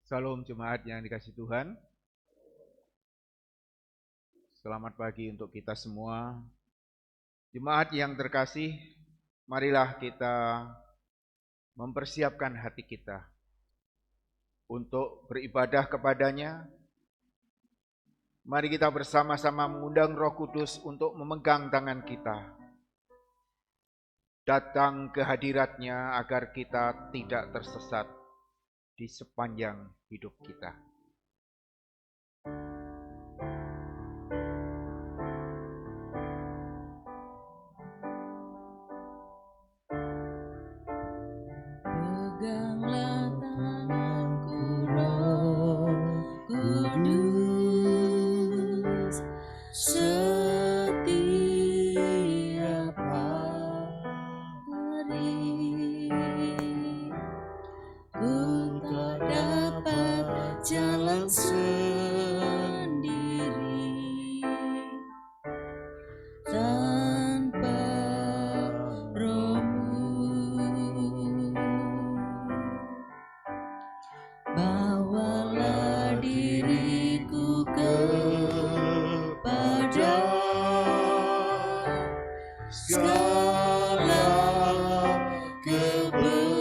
Salam jemaat yang dikasihi Tuhan. Selamat pagi untuk kita semua. Jemaat yang terkasih, marilah kita mempersiapkan hati kita untuk beribadah kepadanya. Mari kita bersama-sama mengundang Roh Kudus untuk memegang tangan kita. Datang ke hadiratnya agar kita tidak tersesat di sepanjang hidup kita. Peganglah tanganku, Roh Kudus, setiap hari ku tak dapat jalan sendiri tanpa Roh-Mu. Bawalah diriku kepada segala kebenaran,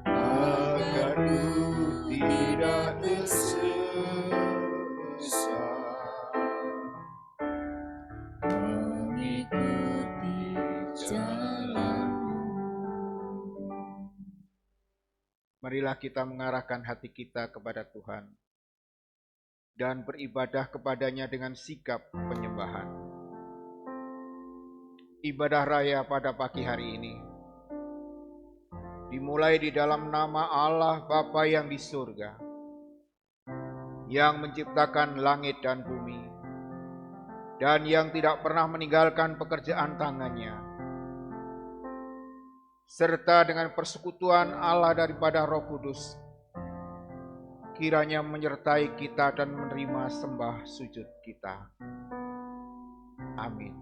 agar ku tidak tersesat, mengikuti jalan-Mu. Marilah kita mengarahkan hati kita kepada Tuhan dan beribadah kepadanya dengan sikap penyembahan. Ibadah raya pada pagi hari ini dimulai di dalam nama Allah Bapa yang di surga, yang menciptakan langit dan bumi, dan yang tidak pernah meninggalkan pekerjaan tangannya, serta dengan persekutuan Allah daripada Roh Kudus, kiranya menyertai kita dan menerima sembah sujud kita. Amin.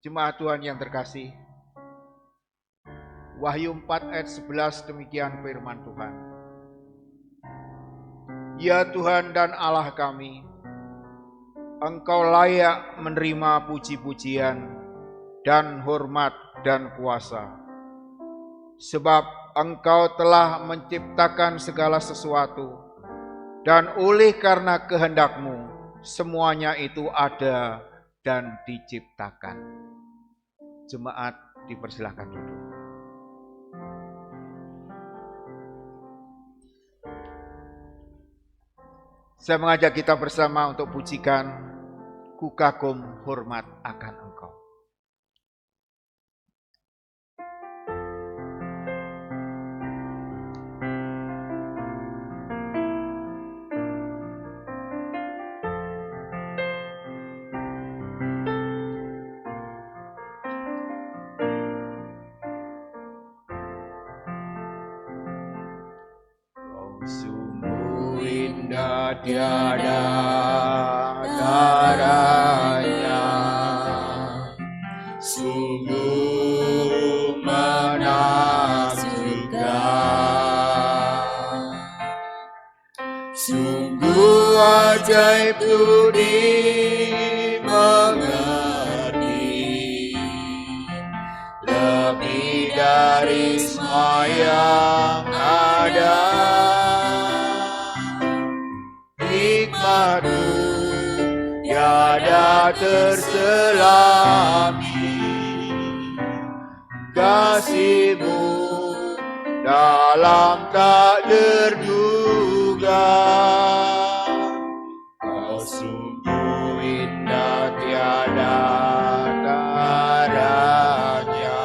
Jemaat Tuhan yang terkasih, Wahyu 4 ayat 11 demikian firman Tuhan. Ya Tuhan dan Allah kami, Engkau layak menerima puji-pujian dan hormat dan kuasa, sebab Engkau telah menciptakan segala sesuatu, dan oleh karena kehendak-Mu semuanya itu ada dan diciptakan. Jemaat dipersilahkan duduk. Saya mengajak kita bersama untuk pujikan Ku kagum hormat akan Engkau. Sungguh indah tiada taranya, sungguh menakjubkan, sungguh ajaib tu dimengerti, lebih dari semua yang ada. Hikmat-Mu tiada terselami, kasih-Mu dalam tak terduga. Kau sungguh indah tiada taranya,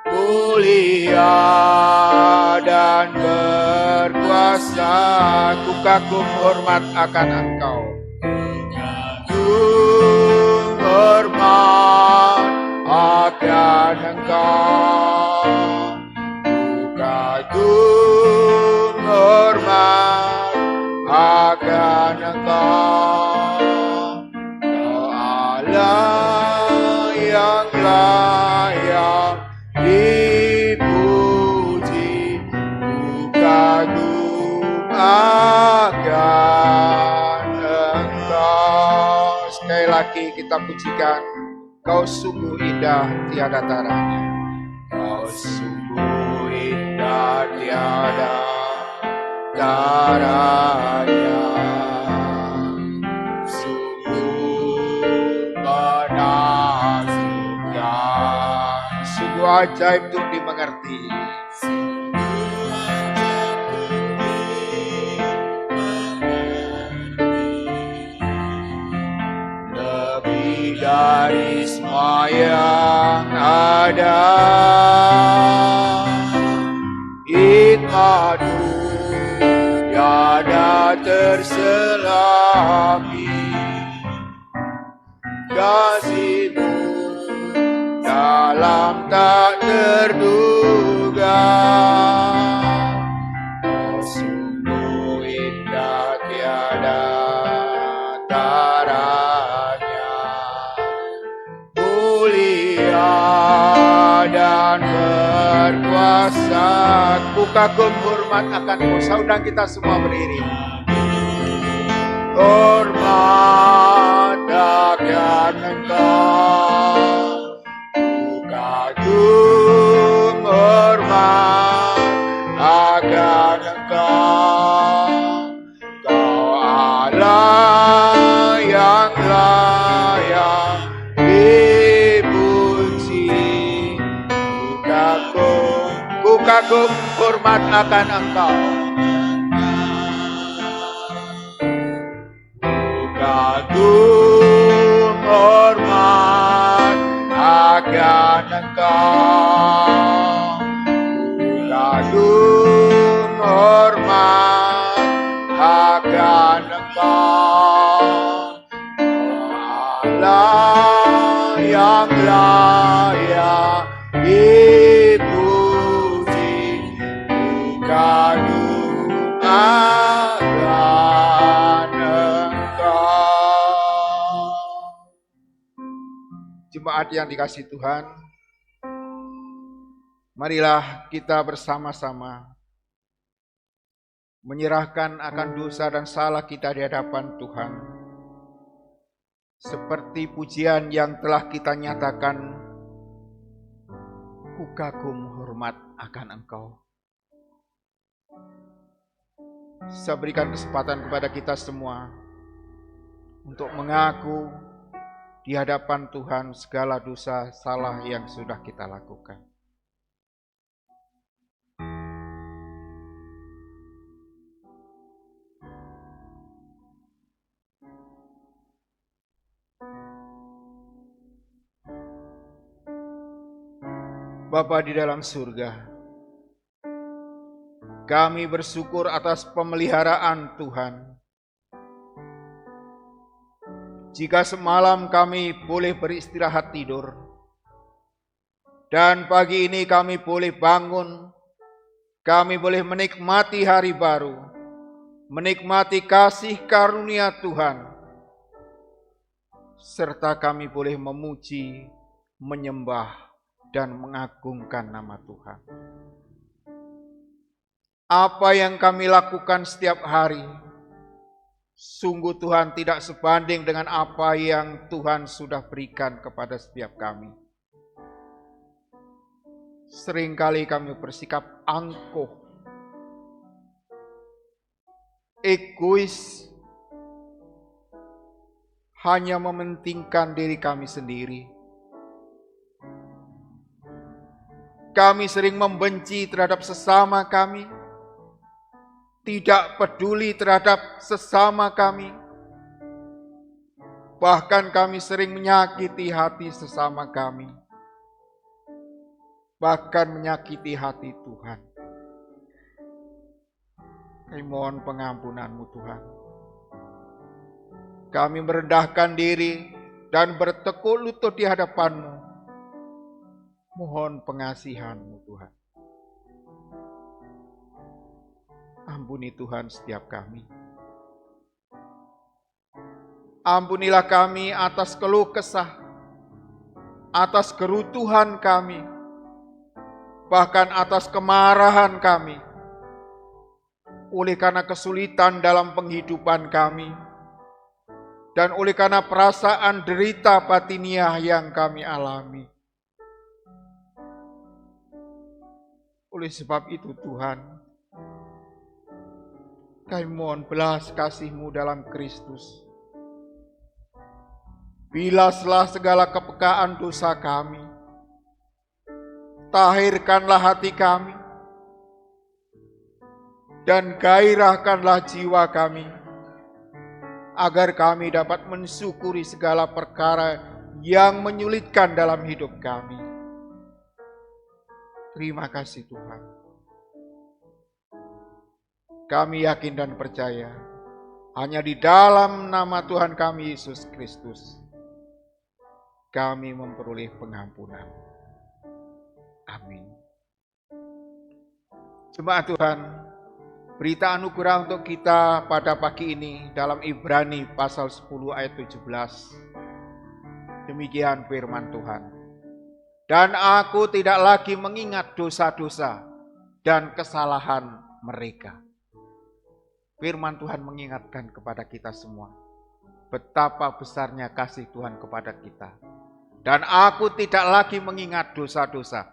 mulia dan berkuasa. Ku kagum hormat akan Engkau. Kagum hormat akan Engkau. Ku kagum hormat akan Engkau. Kau Allah yang layak di lagi kita pujikan. Kau sungguh indah tiada taranya. Kau sungguh indah tiada taranya, sungguh menakjubkan, Sungguh ajaib untuk dimengerti. lebih dari semua yang ada. Hikmat-Mu tiada terselami, kasih-Mu dalam tak terduga. Kau sungguh indah tiada taranya, mulia dan berkuasa. Ku kagum hormat akan Kau. Saudara kita semua berdiri. Hormat akan Engkau, ku kagum hormat akan Engkau. Kau Allah yang layak dipuji, Ku kagum hormat akan Engkau. kagum hormat akan Engkau, kagum hormat akan Engkau, Allah yang layak dipuji, kagum akan Engkau. Jemaat yang dikasihi Tuhan, marilah kita bersama-sama menyerahkan akan dosa dan salah kita di hadapan Tuhan. Seperti pujian yang telah kita nyatakan, ku kagum hormat akan Engkau. Saya berikan kesempatan kepada kita semua untuk mengaku di hadapan Tuhan segala dosa salah yang sudah kita lakukan. Bapa di dalam surga, kami bersyukur atas pemeliharaan Tuhan. Jika semalam kami boleh beristirahat tidur, dan pagi ini kami boleh bangun, kami boleh menikmati hari baru, menikmati kasih karunia Tuhan, serta kami boleh memuji, menyembah, dan mengagungkan nama Tuhan. Apa yang kami lakukan setiap hari, sungguh Tuhan tidak sebanding dengan apa yang Tuhan sudah berikan kepada setiap kami. Seringkali kami bersikap angkuh, egois, hanya mementingkan diri kami sendiri. Kami sering membenci terhadap sesama kami, tidak peduli terhadap sesama kami. Bahkan kami sering menyakiti hati sesama kami. Bahkan menyakiti hati Tuhan. Kami mohon pengampunan-Mu Tuhan. Kami merendahkan diri dan bertekuk lutut di hadapan-Mu. Mohon pengasihan-Mu Tuhan. Ampuni Tuhan setiap kami. Ampunilah kami atas keluh kesah, atas kerutuhan kami, bahkan atas kemarahan kami. Oleh karena kesulitan dalam penghidupan kami, dan oleh karena perasaan derita batiniah yang kami alami. Oleh sebab itu Tuhan, kami mohon belas kasih-Mu dalam Kristus. Bilaslah segala kepekaan dosa kami. Tahirkanlah hati kami. Dan gairahkanlah jiwa kami. Agar kami dapat mensyukuri segala perkara yang menyulitkan dalam hidup kami. Terima kasih Tuhan. Kami yakin dan percaya hanya di dalam nama Tuhan kami Yesus Kristus kami memperoleh pengampunan. Amin. Jemaat Tuhan, berita anugerah untuk kita pada pagi ini dalam Ibrani pasal 10 ayat 17. Demikian firman Tuhan. Dan aku tidak lagi mengingat dosa-dosa dan kesalahan mereka. Firman Tuhan mengingatkan kepada kita semua betapa besarnya kasih Tuhan kepada kita. Dan aku tidak lagi mengingat dosa-dosa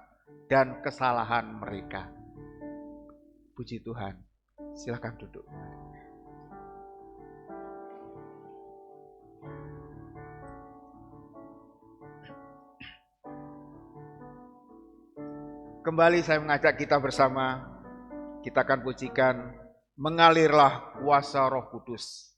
dan kesalahan mereka. Puji Tuhan. Silakan duduk. Kembali saya mengajak kita bersama, kita akan pujikan Mengalirlah Kuasa Roh Kudus.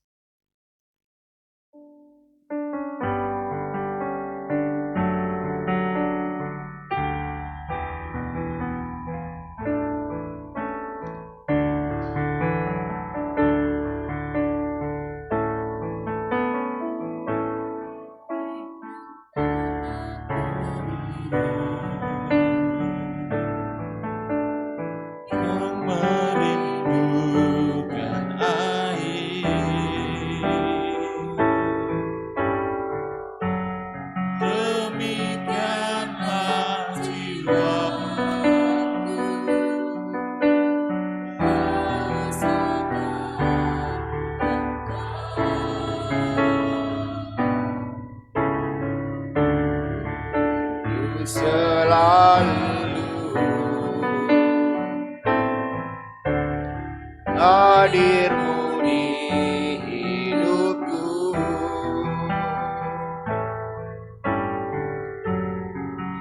Hadir-Mu di hidupku,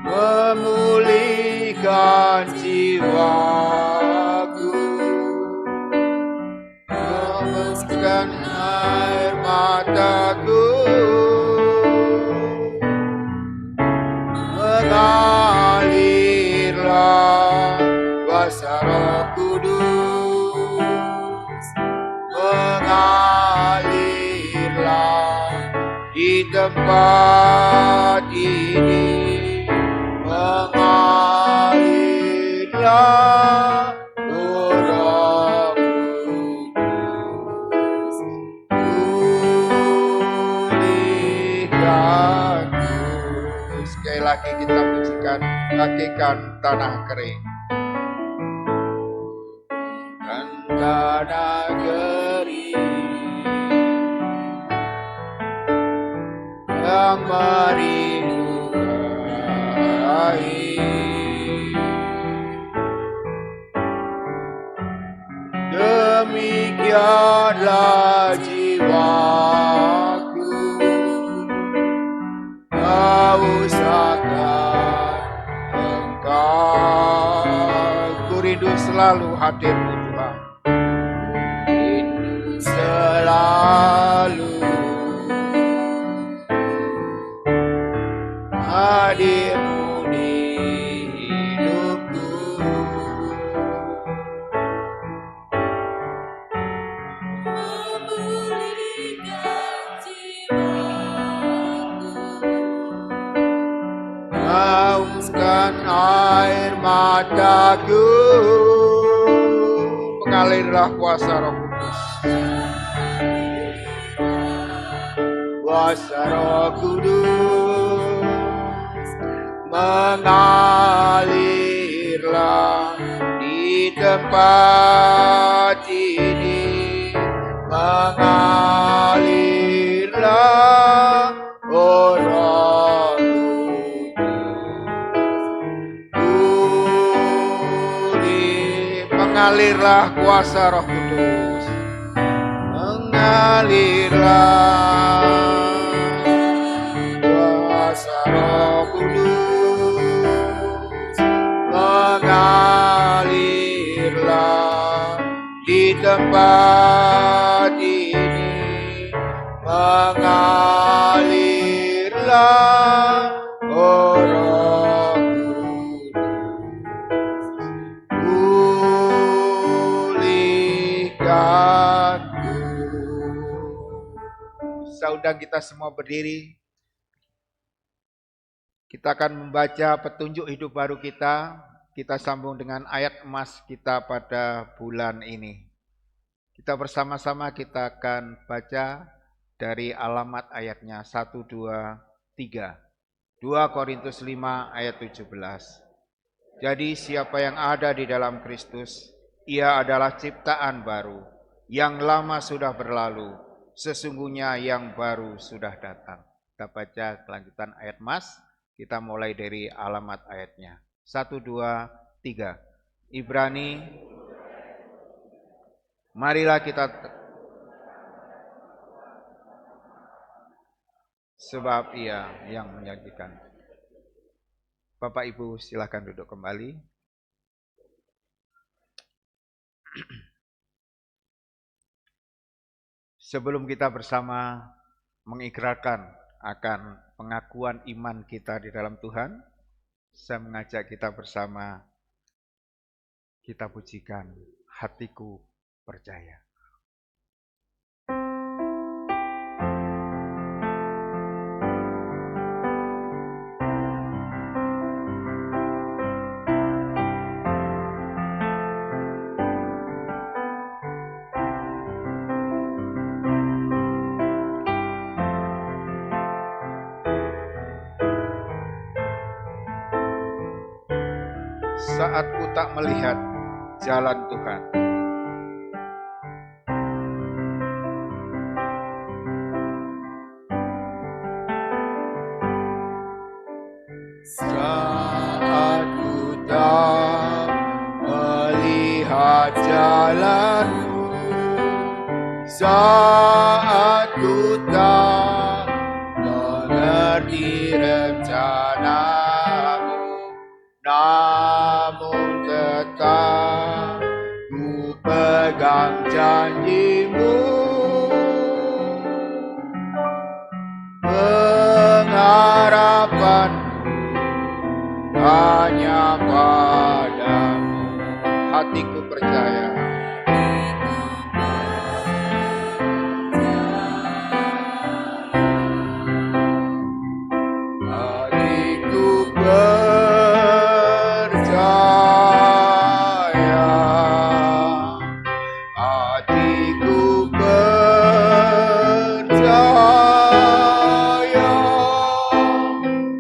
memulihkan jiwaku, menghembuskan air mataku, mengalirlah kuasa Roh Kudus, mengalirlah di tempat ini, mengalirlah Roh Kudus, pulihkanku. Sekali lagi kita pujikan, bagaikan tanah kering. Tanah kering yang merindukan air, demikianlah jiwaku haus akan Engkau. Ku rindu selalu hadir-Mu Tuhan, rindu selalu hadir-Mu di hidupku, memulihkan jiwaku, hauskan air mataku, mengalirlah kuasa Roh Kudus, kuasa Roh Kudus, mengalirlah di tempat ini, mengalirlah mengalirlah kuasa Roh Kudus, mengalirlah kuasa Roh Kudus, mengalirlah di tempat ini, mengalirlah oh Roh pulihkanku. Saudara kita semua berdiri. Kita akan membaca petunjuk hidup baru kita. Kita sambung dengan ayat emas kita pada bulan ini. Kita bersama-sama kita akan baca dari alamat ayatnya 1, 2, 3. 2 Korintus 5 ayat 17. Jadi siapa yang ada di dalam Kristus, ia adalah ciptaan baru. Yang lama sudah berlalu, sesungguhnya yang baru sudah datang. Kita baca kelanjutan ayat mas, kita mulai dari alamat ayatnya. 1, 2, 3. Ibrani, marilah kita, sebab ia yang menyajikan. Bapak Ibu silakan duduk kembali. Sebelum kita bersama mengikrarkan akan pengakuan iman kita di dalam Tuhan, saya mengajak kita bersama kita pujikan Hatiku Percaya. Saat ku tak melihat jalan Tuhan, saat ku tak melihat jalanmu, saat ku tak mengerti rencanamu, namun tetap ku pegang janjimu, pengharapanku hanya padamu. hatiku percaya. Hatiku percaya, hatiku percaya,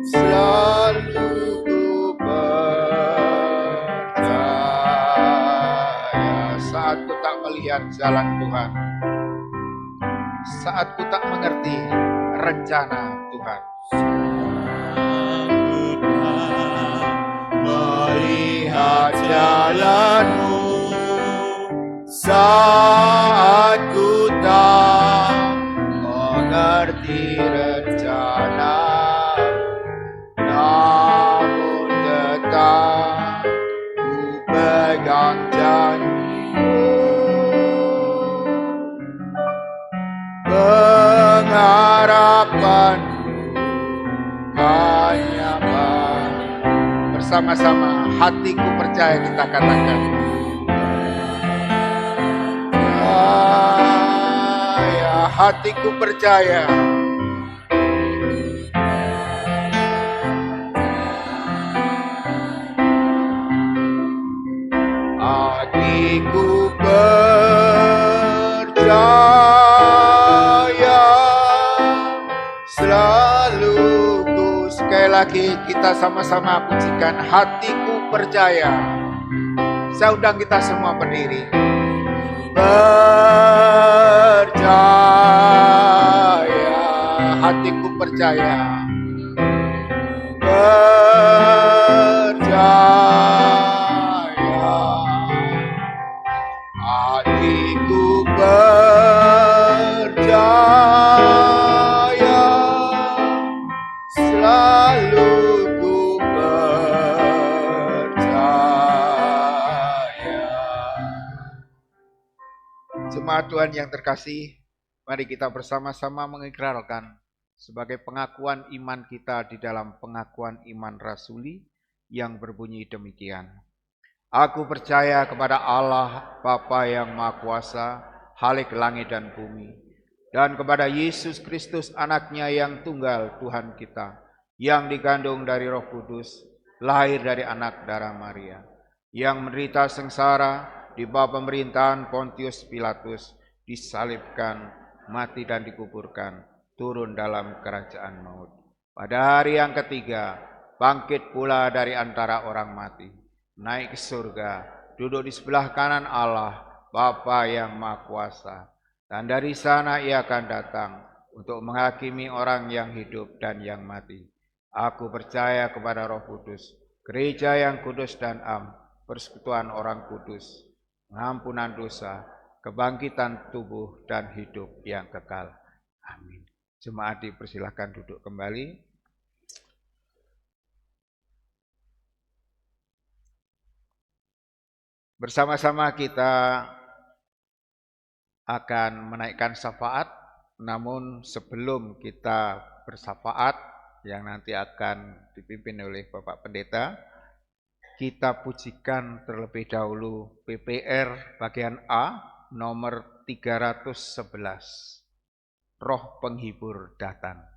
selalu ku percaya. Saat ku tak melihat jalan Tuhan, saat ku tak mengerti rencana Tuhan, melihat jalanmu, saat ku tak mengerti rencanamu, namun tetap ku pegang janjimu, pengharapanku hanya bersama-sama hatiku percaya kita katakan. ya Hatiku percaya. hatiku percaya, selalu ku. Sekali lagi kita sama-sama pujikan hatiku percaya. Saya undang kita semua berdiri. Percaya, Hatiku percaya. percaya, hatiku percaya, selalu ku percaya. Jemaat Tuhan yang terkasih, mari kita bersama-sama mengikrarkan sebagai pengakuan iman kita di dalam pengakuan iman rasuli yang berbunyi demikian. Aku percaya kepada Allah Bapa yang Maha Kuasa, Khalik langit dan bumi, dan kepada Yesus Kristus anaknya yang tunggal Tuhan kita, yang dikandung dari Roh Kudus, lahir dari anak darah Maria, yang menderita sengsara di bawah pemerintahan Pontius Pilatus, disalibkan, mati dan dikuburkan, turun dalam kerajaan maut. Pada hari yang ketiga, bangkit pula dari antara orang mati, naik ke surga, duduk di sebelah kanan Allah, Bapa yang Maha Kuasa. Dan dari sana ia akan datang untuk menghakimi orang yang hidup dan yang mati. Aku percaya kepada Roh Kudus, gereja yang kudus dan am, persekutuan orang kudus, pengampunan dosa, kebangkitan tubuh dan hidup yang kekal. Amin. Jemaat dipersilahkan duduk kembali. Bersama-sama kita akan menaikkan syafaat, namun sebelum kita bersyafaat yang nanti akan dipimpin oleh Bapak Pendeta, kita pujikan terlebih dahulu PPR bagian A nomor 311. Roh penghibur datang.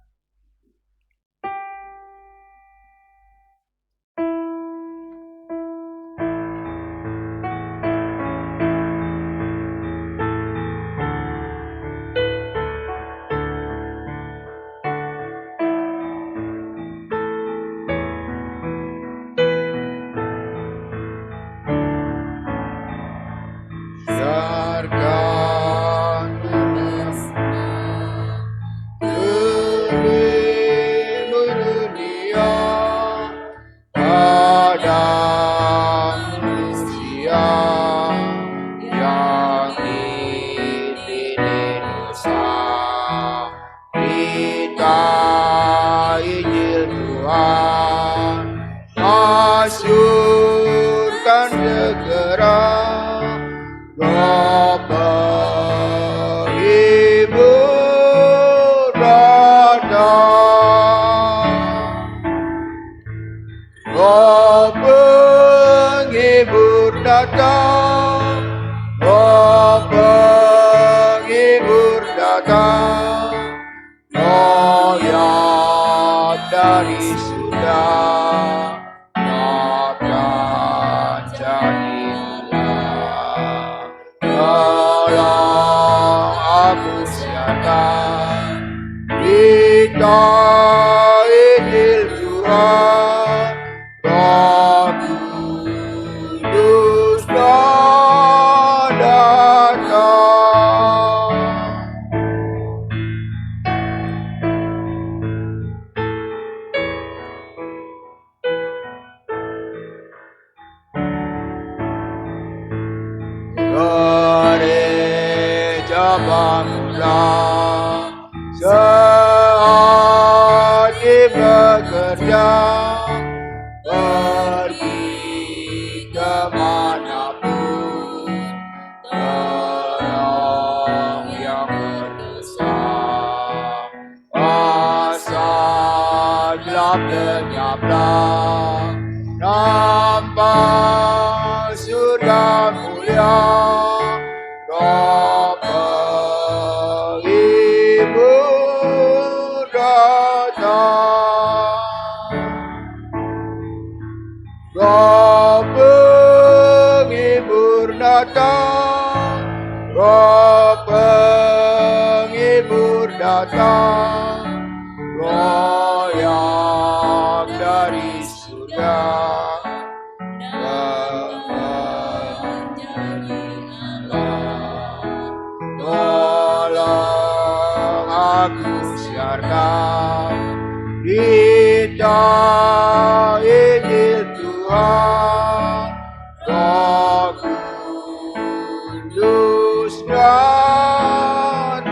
Yesus datanglah.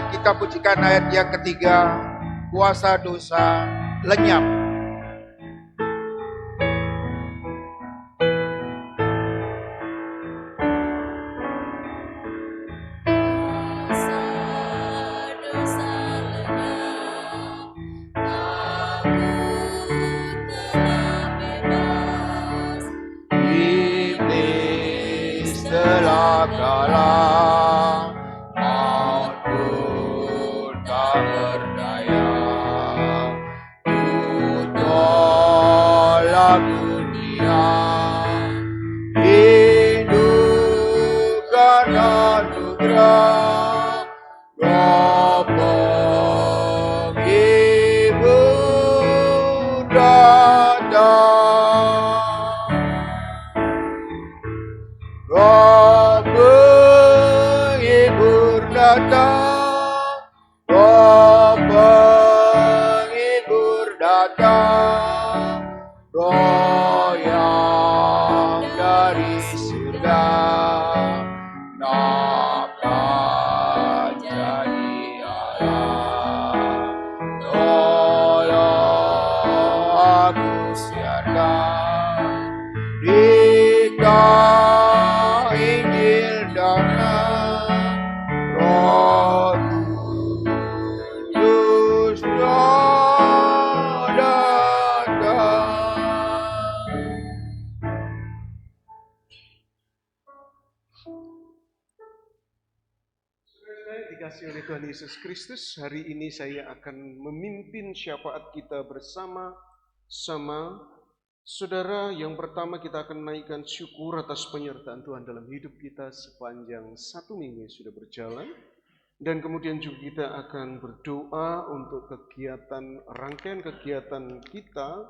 Kita pujikan ayat yang ketiga. Kuasa dosa lenyap. Iblis telah kalah, maut pun tak berdaya. Tolak dunia, hidupkan anugerah, Roh penghibur datang. Roh penghibur datang, Roh penghibur datang, Roh yang dari surga dapat jadi Allah. Tolong aku siarkan berita Injil dengan Roh Kudus datang. Dikasih oleh Tuhan Yesus Kristus, hari ini saya akan memimpin syafaat kita bersama-sama. Saudara, yang pertama kita akan naikkan syukur atas penyertaan Tuhan dalam hidup kita sepanjang 1 minggu yang sudah berjalan. Dan kemudian juga kita akan berdoa untuk rangkaian kegiatan kita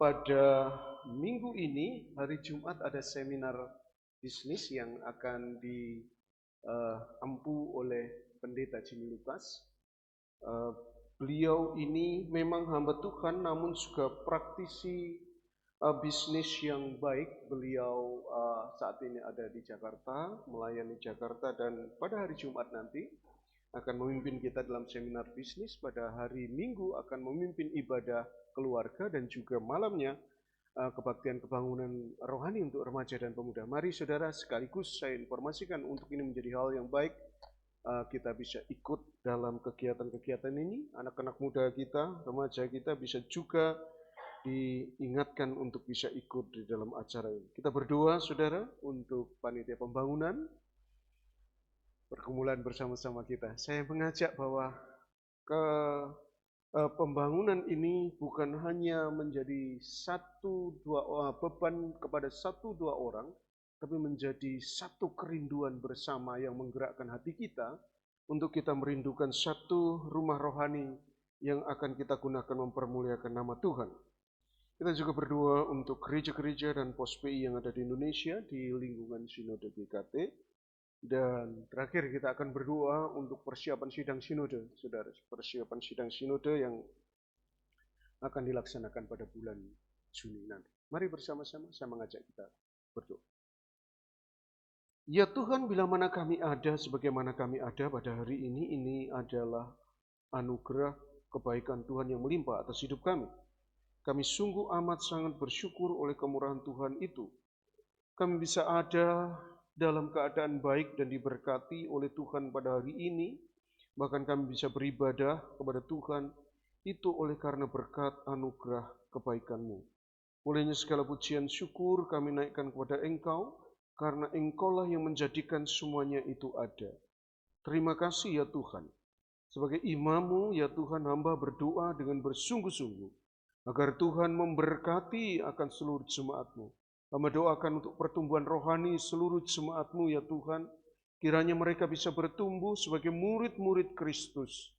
pada minggu ini. Hari Jumat ada seminar bisnis yang akan diampu oleh Pendeta Jimmy Lucas. Beliau ini memang hamba Tuhan, namun juga praktisi bisnis yang baik. Beliau saat ini ada di Jakarta, melayani Jakarta, dan pada hari Jumat nanti akan memimpin kita dalam seminar bisnis. Pada hari Minggu akan memimpin ibadah keluarga, dan juga malamnya kebaktian kebangunan rohani untuk remaja dan pemuda. Mari saudara, sekaligus saya informasikan untuk ini menjadi hal yang baik. Kita bisa ikut dalam kegiatan-kegiatan ini. Anak-anak muda kita, remaja kita bisa juga diingatkan untuk bisa ikut di dalam acara ini. Kita berdoa saudara untuk panitia pembangunan, pergumulan bersama-sama kita. Saya mengajak bahwa pembangunan ini bukan hanya menjadi beban kepada 1-2 orang, tapi menjadi satu kerinduan bersama yang menggerakkan hati kita untuk kita merindukan satu rumah rohani yang akan kita gunakan mempermuliakan nama Tuhan. Kita juga berdoa untuk gereja-gereja dan pos PI yang ada di Indonesia di lingkungan Sinode GKT. Dan terakhir kita akan berdoa untuk persiapan sidang Sinode, saudara. Persiapan sidang Sinode yang akan dilaksanakan pada bulan Juni nanti. Mari bersama-sama saya mengajak kita berdoa. Ya Tuhan, bila mana kami ada sebagaimana kami ada pada hari ini adalah anugerah kebaikan Tuhan yang melimpah atas hidup kami. Kami sungguh amat sangat bersyukur oleh kemurahan Tuhan itu. Kami bisa ada dalam keadaan baik dan diberkati oleh Tuhan pada hari ini. Bahkan kami bisa beribadah kepada Tuhan itu oleh karena berkat anugerah kebaikan-Mu. Olehnya segala pujian syukur kami naikkan kepada Engkau, karena Engkaulah yang menjadikan semuanya itu ada. Terima kasih ya Tuhan. Sebagai imam-Mu ya Tuhan, hamba berdoa dengan bersungguh-sungguh agar Tuhan memberkati akan seluruh jemaat-Mu. Hamba doakan untuk pertumbuhan rohani seluruh jemaat-Mu ya Tuhan. Kiranya mereka bisa bertumbuh sebagai murid-murid Kristus.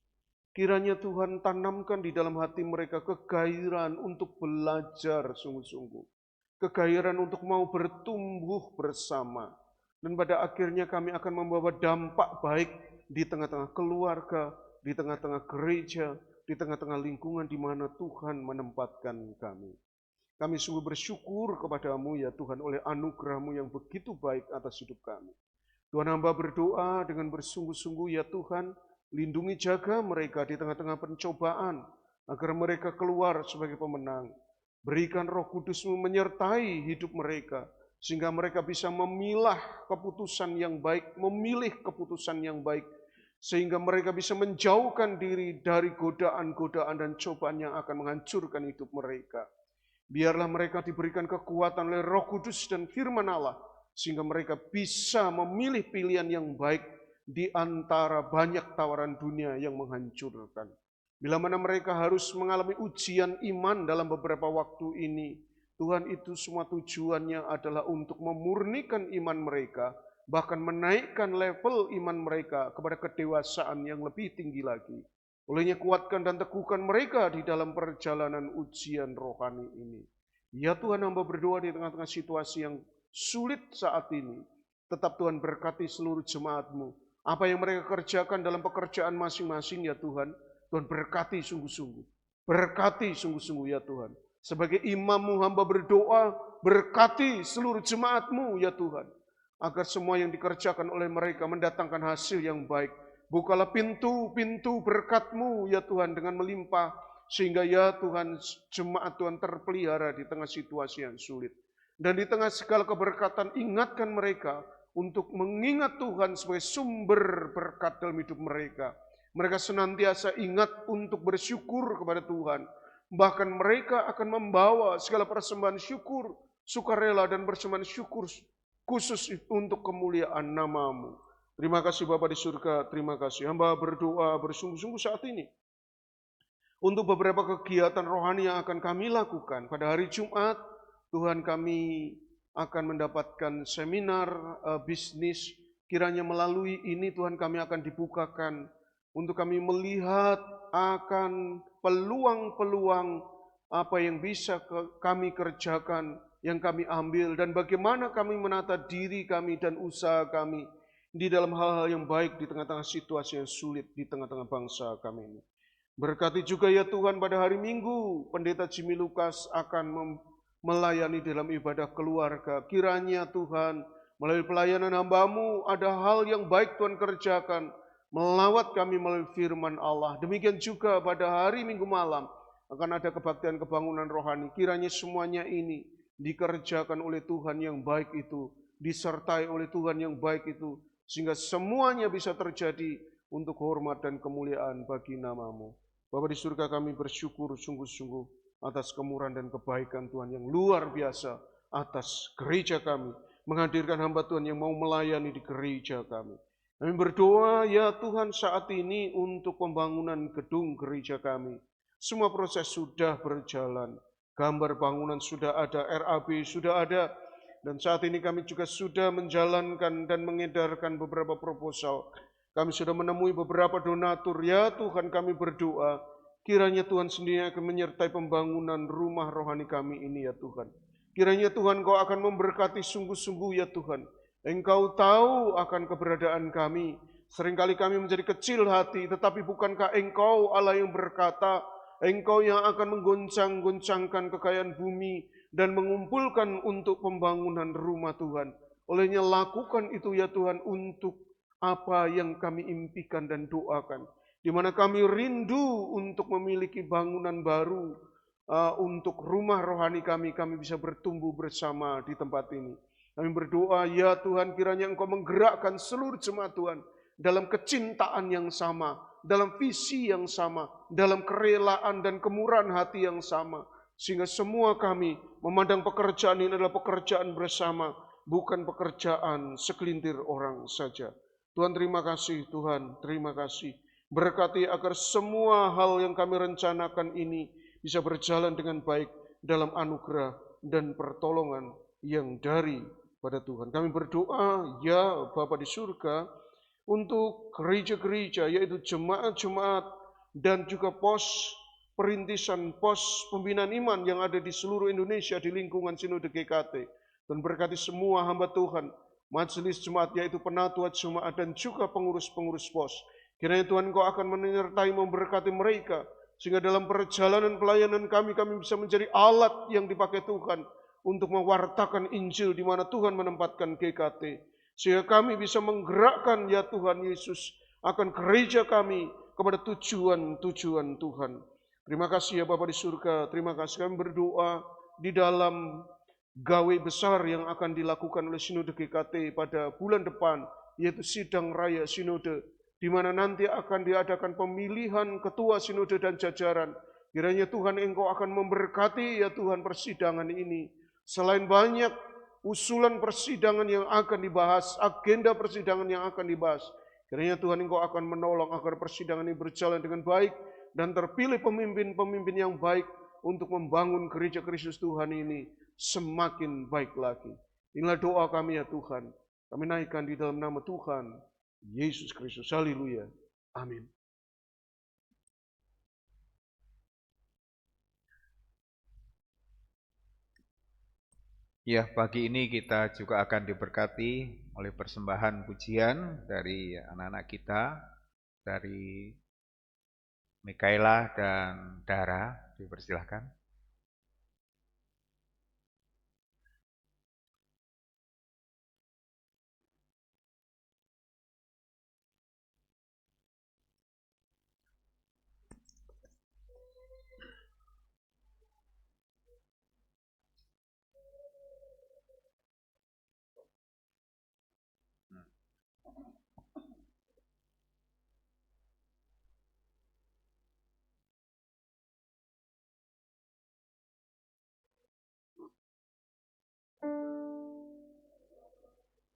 Kiranya Tuhan tanamkan di dalam hati mereka kegairahan untuk belajar sungguh-sungguh. Kegairahan untuk mau bertumbuh bersama. Dan pada akhirnya kami akan membawa dampak baik di tengah-tengah keluarga, di tengah-tengah gereja, di tengah-tengah lingkungan di mana Tuhan menempatkan kami. Kami sungguh bersyukur kepada-Mu ya Tuhan oleh anugerah-Mu yang begitu baik atas hidup kami. Tuhan, hamba berdoa dengan bersungguh-sungguh ya Tuhan, lindungi jaga mereka di tengah-tengah pencobaan, agar mereka keluar sebagai pemenang. Berikan Roh Kudus-Mu menyertai hidup mereka, sehingga mereka bisa memilah keputusan yang baik, memilih keputusan yang baik, sehingga mereka bisa menjauhkan diri dari godaan-godaan dan cobaan yang akan menghancurkan hidup mereka. Biarlah mereka diberikan kekuatan oleh Roh Kudus dan firman Allah, sehingga mereka bisa memilih pilihan yang baik di antara banyak tawaran dunia yang menghancurkan. Bila mana mereka harus mengalami ujian iman dalam beberapa waktu ini, Tuhan, itu semua tujuannya adalah untuk memurnikan iman mereka, bahkan menaikkan level iman mereka kepada kedewasaan yang lebih tinggi lagi. Olehnya kuatkan dan teguhkan mereka di dalam perjalanan ujian rohani ini. Ya Tuhan, hamba berdoa di tengah-tengah situasi yang sulit saat ini. Tetap Tuhan berkati seluruh jemaat-Mu. Apa yang mereka kerjakan dalam pekerjaan masing-masing ya Tuhan, Tuhan berkati sungguh-sungguh. Berkati sungguh-sungguh ya Tuhan. Sebagai imam-Mu hamba berdoa, berkati seluruh jemaat-Mu ya Tuhan. Agar semua yang dikerjakan oleh mereka mendatangkan hasil yang baik. Bukalah pintu-pintu berkat-Mu ya Tuhan dengan melimpah, sehingga ya Tuhan jemaat Tuhan terpelihara di tengah situasi yang sulit. Dan di tengah segala keberkatan ingatkan mereka untuk mengingat Tuhan sebagai sumber berkat dalam hidup mereka. Mereka senantiasa ingat untuk bersyukur kepada Tuhan. Bahkan mereka akan membawa segala persembahan syukur, sukarela dan persembahan syukur khusus untuk kemuliaan nama-Mu. Terima kasih Bapa di surga, terima kasih. Hamba berdoa bersungguh-sungguh saat ini untuk beberapa kegiatan rohani yang akan kami lakukan. Pada hari Jumat, Tuhan, kami akan mendapatkan seminar bisnis. Kiranya melalui ini Tuhan kami akan dibukakan untuk kami melihat akan peluang-peluang apa yang bisa kami kerjakan, yang kami ambil, dan bagaimana kami menata diri kami dan usaha kami di dalam hal-hal yang baik di tengah-tengah situasi yang sulit di tengah-tengah bangsa kami ini. Berkati juga ya Tuhan pada hari Minggu, Pendeta Jimmy Lukas akan melayani dalam ibadah keluarga. Kiranya Tuhan, melalui pelayanan hamba-Mu ada hal yang baik Tuhan kerjakan, melawat kami melalui firman Allah. Demikian juga pada hari Minggu malam akan ada kebaktian kebangunan rohani. Kiranya semuanya ini dikerjakan oleh Tuhan yang baik itu, disertai oleh Tuhan yang baik itu, sehingga semuanya bisa terjadi untuk hormat dan kemuliaan bagi nama-Mu. Bapa di surga, kami bersyukur sungguh-sungguh atas kemurahan dan kebaikan Tuhan yang luar biasa atas gereja kami, menghadirkan hamba Tuhan yang mau melayani di gereja kami. Kami berdoa ya Tuhan saat ini untuk pembangunan gedung gereja kami. Semua proses sudah berjalan, gambar bangunan sudah ada, RAB sudah ada, dan saat ini kami juga sudah menjalankan dan mengedarkan beberapa proposal. Kami sudah menemui beberapa donatur. Ya Tuhan, kami berdoa, kiranya Tuhan sendiri akan menyertai pembangunan rumah rohani kami ini ya Tuhan. Kiranya Tuhan Kau akan memberkati sungguh-sungguh ya Tuhan. Engkau tahu akan keberadaan kami. Seringkali kami menjadi kecil hati, tetapi bukankah Engkau Allah yang berkata, Engkau yang akan menggoncang-goncangkan kekayaan bumi dan mengumpulkan untuk pembangunan rumah Tuhan. Olehnya lakukan itu ya Tuhan untuk apa yang kami impikan dan doakan. Di mana kami rindu untuk memiliki bangunan baru untuk rumah rohani kami bisa bertumbuh bersama di tempat ini. Kami berdoa ya Tuhan, kiranya Engkau menggerakkan seluruh jemaat Tuhan dalam kecintaan yang sama, dalam visi yang sama, dalam kerelaan dan kemurahan hati yang sama. Sehingga semua kami memandang pekerjaan ini adalah pekerjaan bersama, bukan pekerjaan segelintir orang saja. Tuhan terima kasih, Tuhan terima kasih. Berkati agar semua hal yang kami rencanakan ini bisa berjalan dengan baik dalam anugerah dan pertolongan yang dari pada Tuhan. Kami berdoa ya Bapa di surga untuk gereja-gereja, yaitu jemaat-jemaat dan juga pos perintisan, pos pembinaan iman yang ada di seluruh Indonesia di lingkungan Sinode GKT. Dan berkati semua hamba Tuhan, majelis jemaat yaitu penatua jemaat dan juga pengurus-pengurus pos. Kiranya Tuhan Kau akan menyertai memberkati mereka Sehingga dalam perjalanan pelayanan kami bisa menjadi alat yang dipakai Tuhan untuk mewartakan Injil di mana Tuhan menempatkan GKT. Sehingga kami bisa menggerakkan ya Tuhan Yesus akan gereja kami kepada tujuan-tujuan Tuhan. Terima kasih ya Bapa di surga, terima kasih kami berdoa di dalam gawe besar yang akan dilakukan oleh Sinode GKT pada bulan depan, yaitu Sidang Raya Sinode, di mana nanti akan diadakan pemilihan ketua sinode dan jajaran. Kiranya Tuhan Engkau akan memberkati ya Tuhan persidangan ini. Selain banyak usulan persidangan yang akan dibahas, agenda persidangan yang akan dibahas, kiranya Tuhan Engkau akan menolong agar persidangan ini berjalan dengan baik dan terpilih pemimpin-pemimpin yang baik untuk membangun gereja Kristus Tuhan ini semakin baik lagi. Inilah doa kami ya Tuhan. Kami naikkan di dalam nama Tuhan Yesus Kristus. Haleluya. Amin. Ya, pagi ini kita juga akan diberkati oleh persembahan pujian dari anak-anak kita, dari Mikaela dan Dara. Dipersilahkan.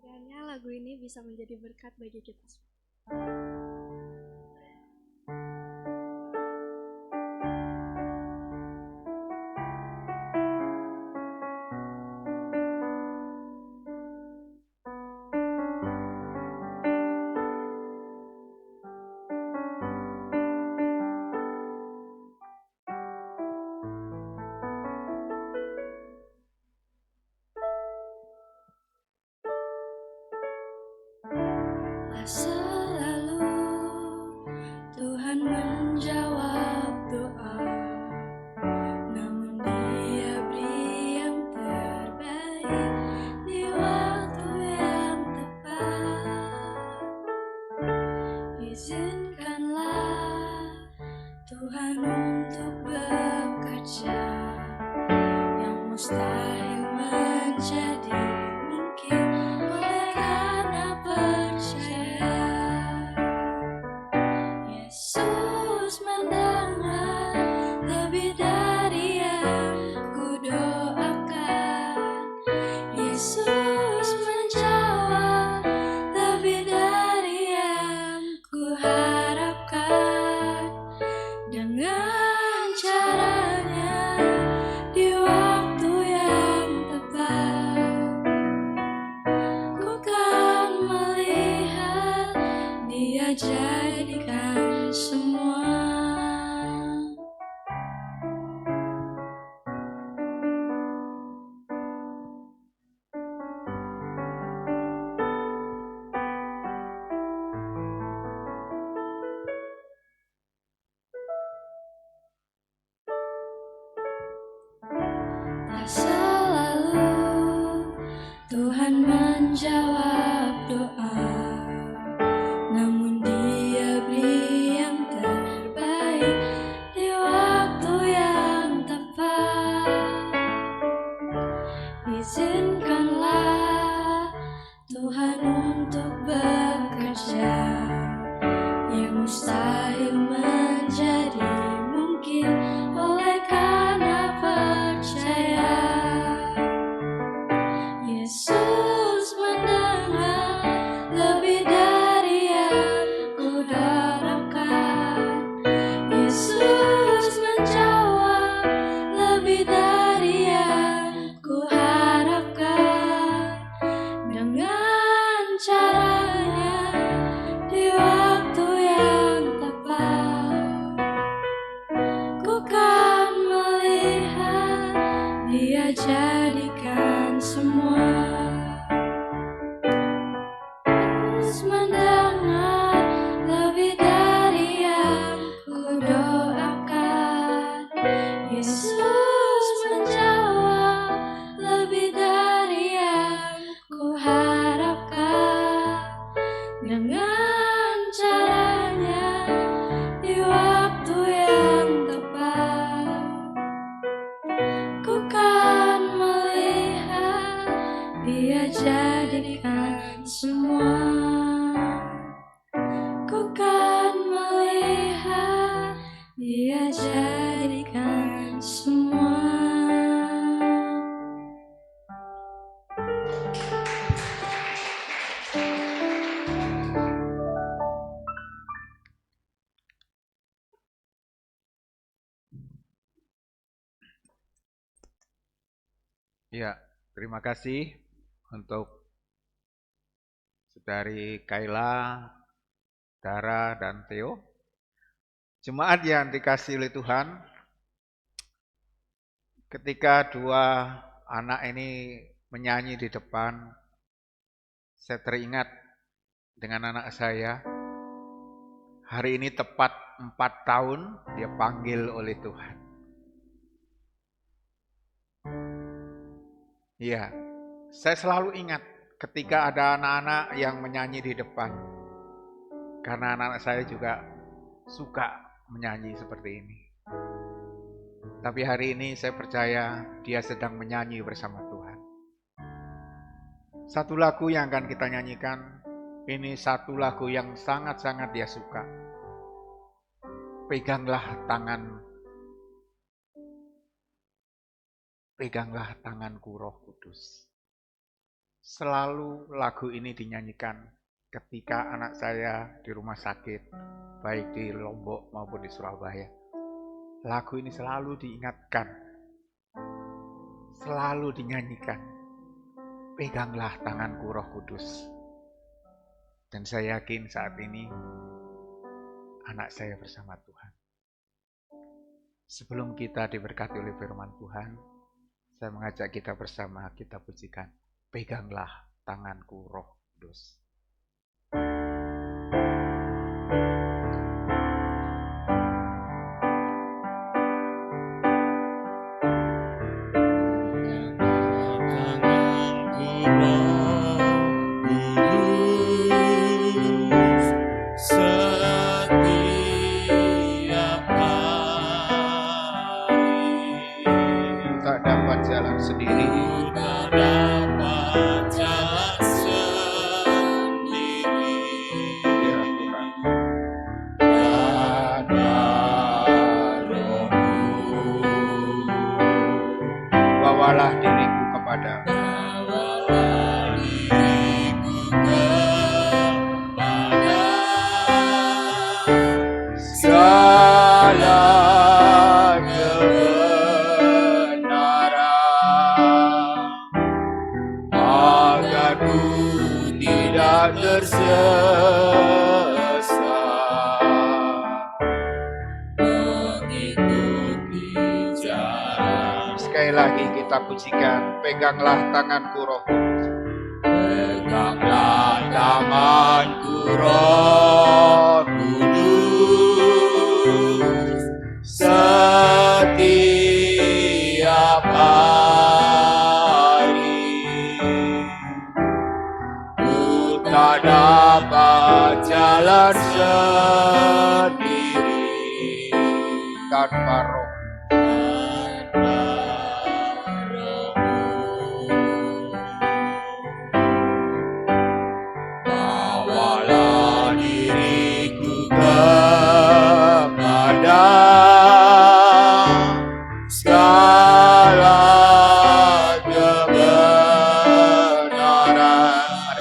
Kiranya lagu ini bisa menjadi berkat bagi kita semua. Selalu Tuhan menjawab doa, namun Dia beri yang terbaik di waktu yang tepat. Izinkanlah Tuhan untuk bekerja yang mustahil menjadi mungkin oleh karena percaya. Yesus mendengar lebih dari yang ku doakan. Yesus menjawab lebih dari yang ku harapkan. Dengan caranya di waktu yang tepat, ku kan melihat Dia jadikan semua. Tak selalu Tuhan menjawab doa, namun Dia beri yang terbaik di waktu yang tepat. Izinkanlah Tuhan untuk bekerja yang mustahil menjadi mungkin oleh karena percaya. Yesus mendengar lebih dari yang ku harapkan. Yesus menjawab lebih dari yang ku harapkan. Dengan caranya semua. Ku kan melihat Dia jadikan semua. Ya, terima kasih untuk Saudari Kayla, Dara, dan Theo. Jemaat yang dikasihi oleh Tuhan, ketika dua anak ini menyanyi di depan, saya teringat dengan anak saya. Hari ini tepat 4 tahun dia panggil oleh Tuhan. Iya, saya selalu ingat ketika ada anak-anak yang menyanyi di depan. Karena anak-anak saya juga suka menyanyi seperti ini. Tapi hari ini saya percaya dia sedang menyanyi bersama Tuhan. Satu lagu yang akan kita nyanyikan, ini satu lagu yang sangat-sangat dia suka. Peganglah tanganku Roh Kudus. Selalu lagu ini dinyanyikan ketika anak saya di rumah sakit, baik di Lombok maupun di Surabaya. Lagu ini selalu diingatkan, selalu dinyanyikan. Peganglah tanganku Roh Kudus. Dan saya yakin saat ini anak saya bersama Tuhan. Sebelum kita diberkati oleh firman Tuhan, saya mengajak kita bersama kita pujikan, peganglah tanganku Roh Kudus. Tak dapat jalan sendiri. Ya Tuhan. Bawalah diriku kepada segala kebenaran, agar ku tidak tersesat, mengikuti jalan. Sekali lagi kita pujikan, peganglah tanganku Roh Kudus. Peganglah tanganku Roh Kudus, setiap hari. Ku tak dapat jalan sendiri tanpa Roh. Bawalah diriku kepada segala kebenaran,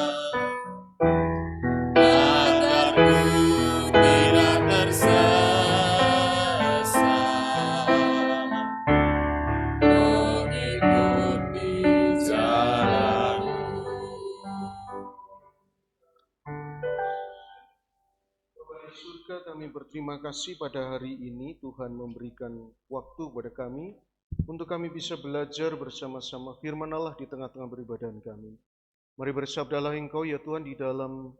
agar ku tidak tersesat, mengikuti jalan-Mu. Bapa di surga, kami berterima kasih pada hari ini Tuhan memberikan waktu kepada kami untuk kami bisa belajar bersama-sama firman Allah di tengah-tengah peribadahan kami. Mari bersabdalah Engkau ya Tuhan di dalam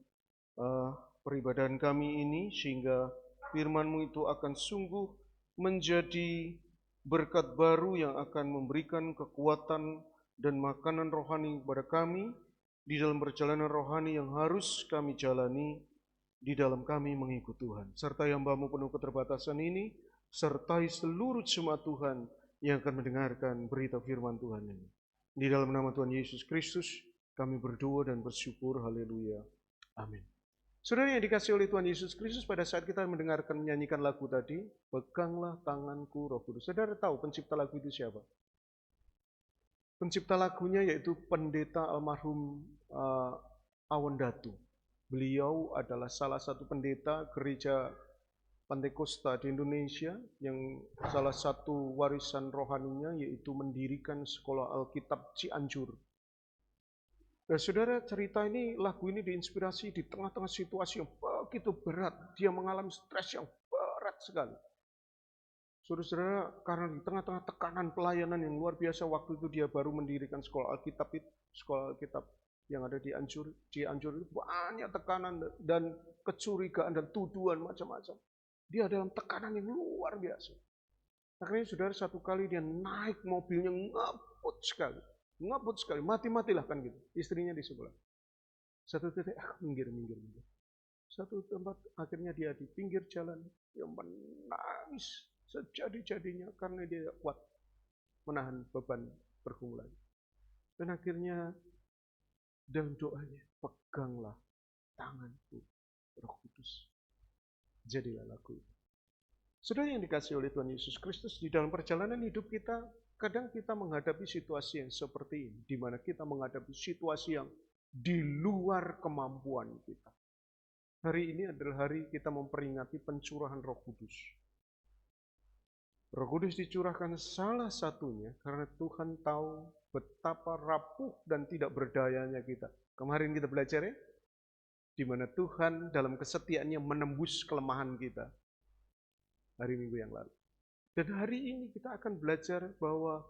peribadahan kami ini, sehingga firman-Mu itu akan sungguh menjadi berkat baru yang akan memberikan kekuatan dan makanan rohani kepada kami di dalam perjalanan rohani yang harus kami jalani di dalam kami mengikut Tuhan. Sertai hamba-Mu penuh keterbatasan ini, sertai seluruh jemaat Tuhan yang akan mendengarkan berita firman Tuhan ini. Di dalam nama Tuhan Yesus Kristus, kami berdoa dan bersyukur. Haleluya. Amin. Saudara yang dikasih oleh Tuhan Yesus Kristus, pada saat kita mendengarkan menyanyikan lagu tadi, peganglah tanganku Roh Kudus. Saudara tahu pencipta lagu itu siapa? Pencipta lagunya yaitu pendeta almarhum Awon Datu. Beliau adalah salah satu pendeta gereja Pantekosta di Indonesia yang salah satu warisan rohaninya yaitu mendirikan sekolah Alkitab Cianjur. Dan saudara, cerita ini, lagu ini diinspirasi di tengah-tengah situasi yang begitu berat. Dia mengalami stres yang berat sekali. Saudara-saudara, karena di tengah-tengah tekanan pelayanan yang luar biasa, waktu itu dia baru mendirikan sekolah Alkitab yang ada di Cianjur itu banyak tekanan dan kecurigaan dan tuduhan macam-macam. Dia dalam tekanan yang luar biasa. Akhirnya saudara, satu kali dia naik mobilnya ngaput sekali, mati-matilah kan gitu. Istrinya di sebelah. Satu titik, minggir. Satu tempat, akhirnya dia di pinggir jalan, dia menangis sejadi-jadinya karena dia tidak kuat menahan beban pergumulan. Dan akhirnya dalam doanya, peganglah tanganku Roh Kudus. Jadilah lagu itu. Saudara yang dikasih oleh Tuhan Yesus Kristus, di dalam perjalanan hidup kita, kadang kita menghadapi situasi yang seperti ini, di mana kita menghadapi situasi yang di luar kemampuan kita. Hari ini adalah hari kita memperingati pencurahan Roh Kudus. Roh Kudus dicurahkan salah satunya karena Tuhan tahu betapa rapuh dan tidak berdayanya kita. Kemarin kita belajar ya, di mana Tuhan dalam kesetiaannya menembus kelemahan kita. Hari Minggu yang lalu. Dan hari ini kita akan belajar bahwa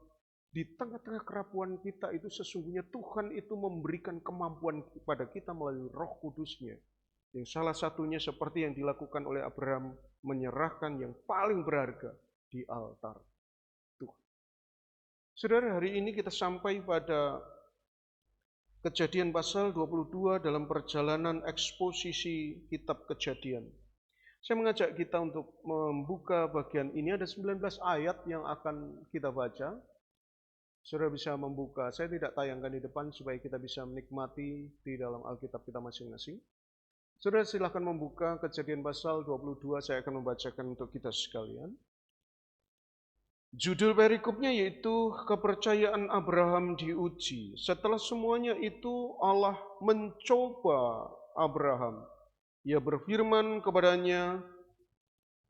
di tengah-tengah kerapuan kita itu sesungguhnya Tuhan itu memberikan kemampuan kepada kita melalui Roh Kudus-Nya. Yang salah satunya seperti yang dilakukan oleh Abraham, menyerahkan yang paling berharga di altar Tuhan. Saudara, hari ini kita sampai pada Kejadian pasal 22 dalam perjalanan eksposisi kitab Kejadian. Saya mengajak kita untuk membuka bagian ini, ada 19 ayat yang akan kita baca. Saudara bisa membuka, saya tidak tayangkan di depan supaya kita bisa menikmati di dalam Alkitab kita masing-masing. Saudara silakan membuka Kejadian pasal 22, saya akan membacakan untuk kita sekalian. Judul perikopnya yaitu kepercayaan Abraham diuji. Setelah semuanya itu Allah mencoba Abraham. Ia berfirman kepadanya,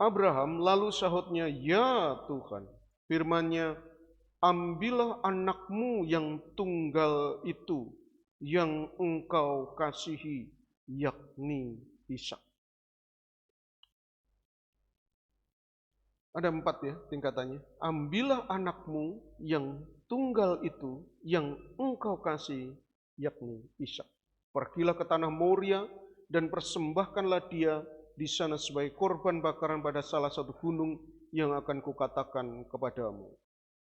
Abraham, lalu sahutnya, ya Tuhan. Firman-Nya, ambillah anakmu yang tunggal itu, yang engkau kasihi, yakni Ishak. Ada 4 ya tingkatannya. Ambillah anakmu yang tunggal itu, yang engkau kasih, yakni Ishak. Pergilah ke tanah Moria dan persembahkanlah dia di sana sebagai korban bakaran pada salah satu gunung yang akan kukatakan kepadamu.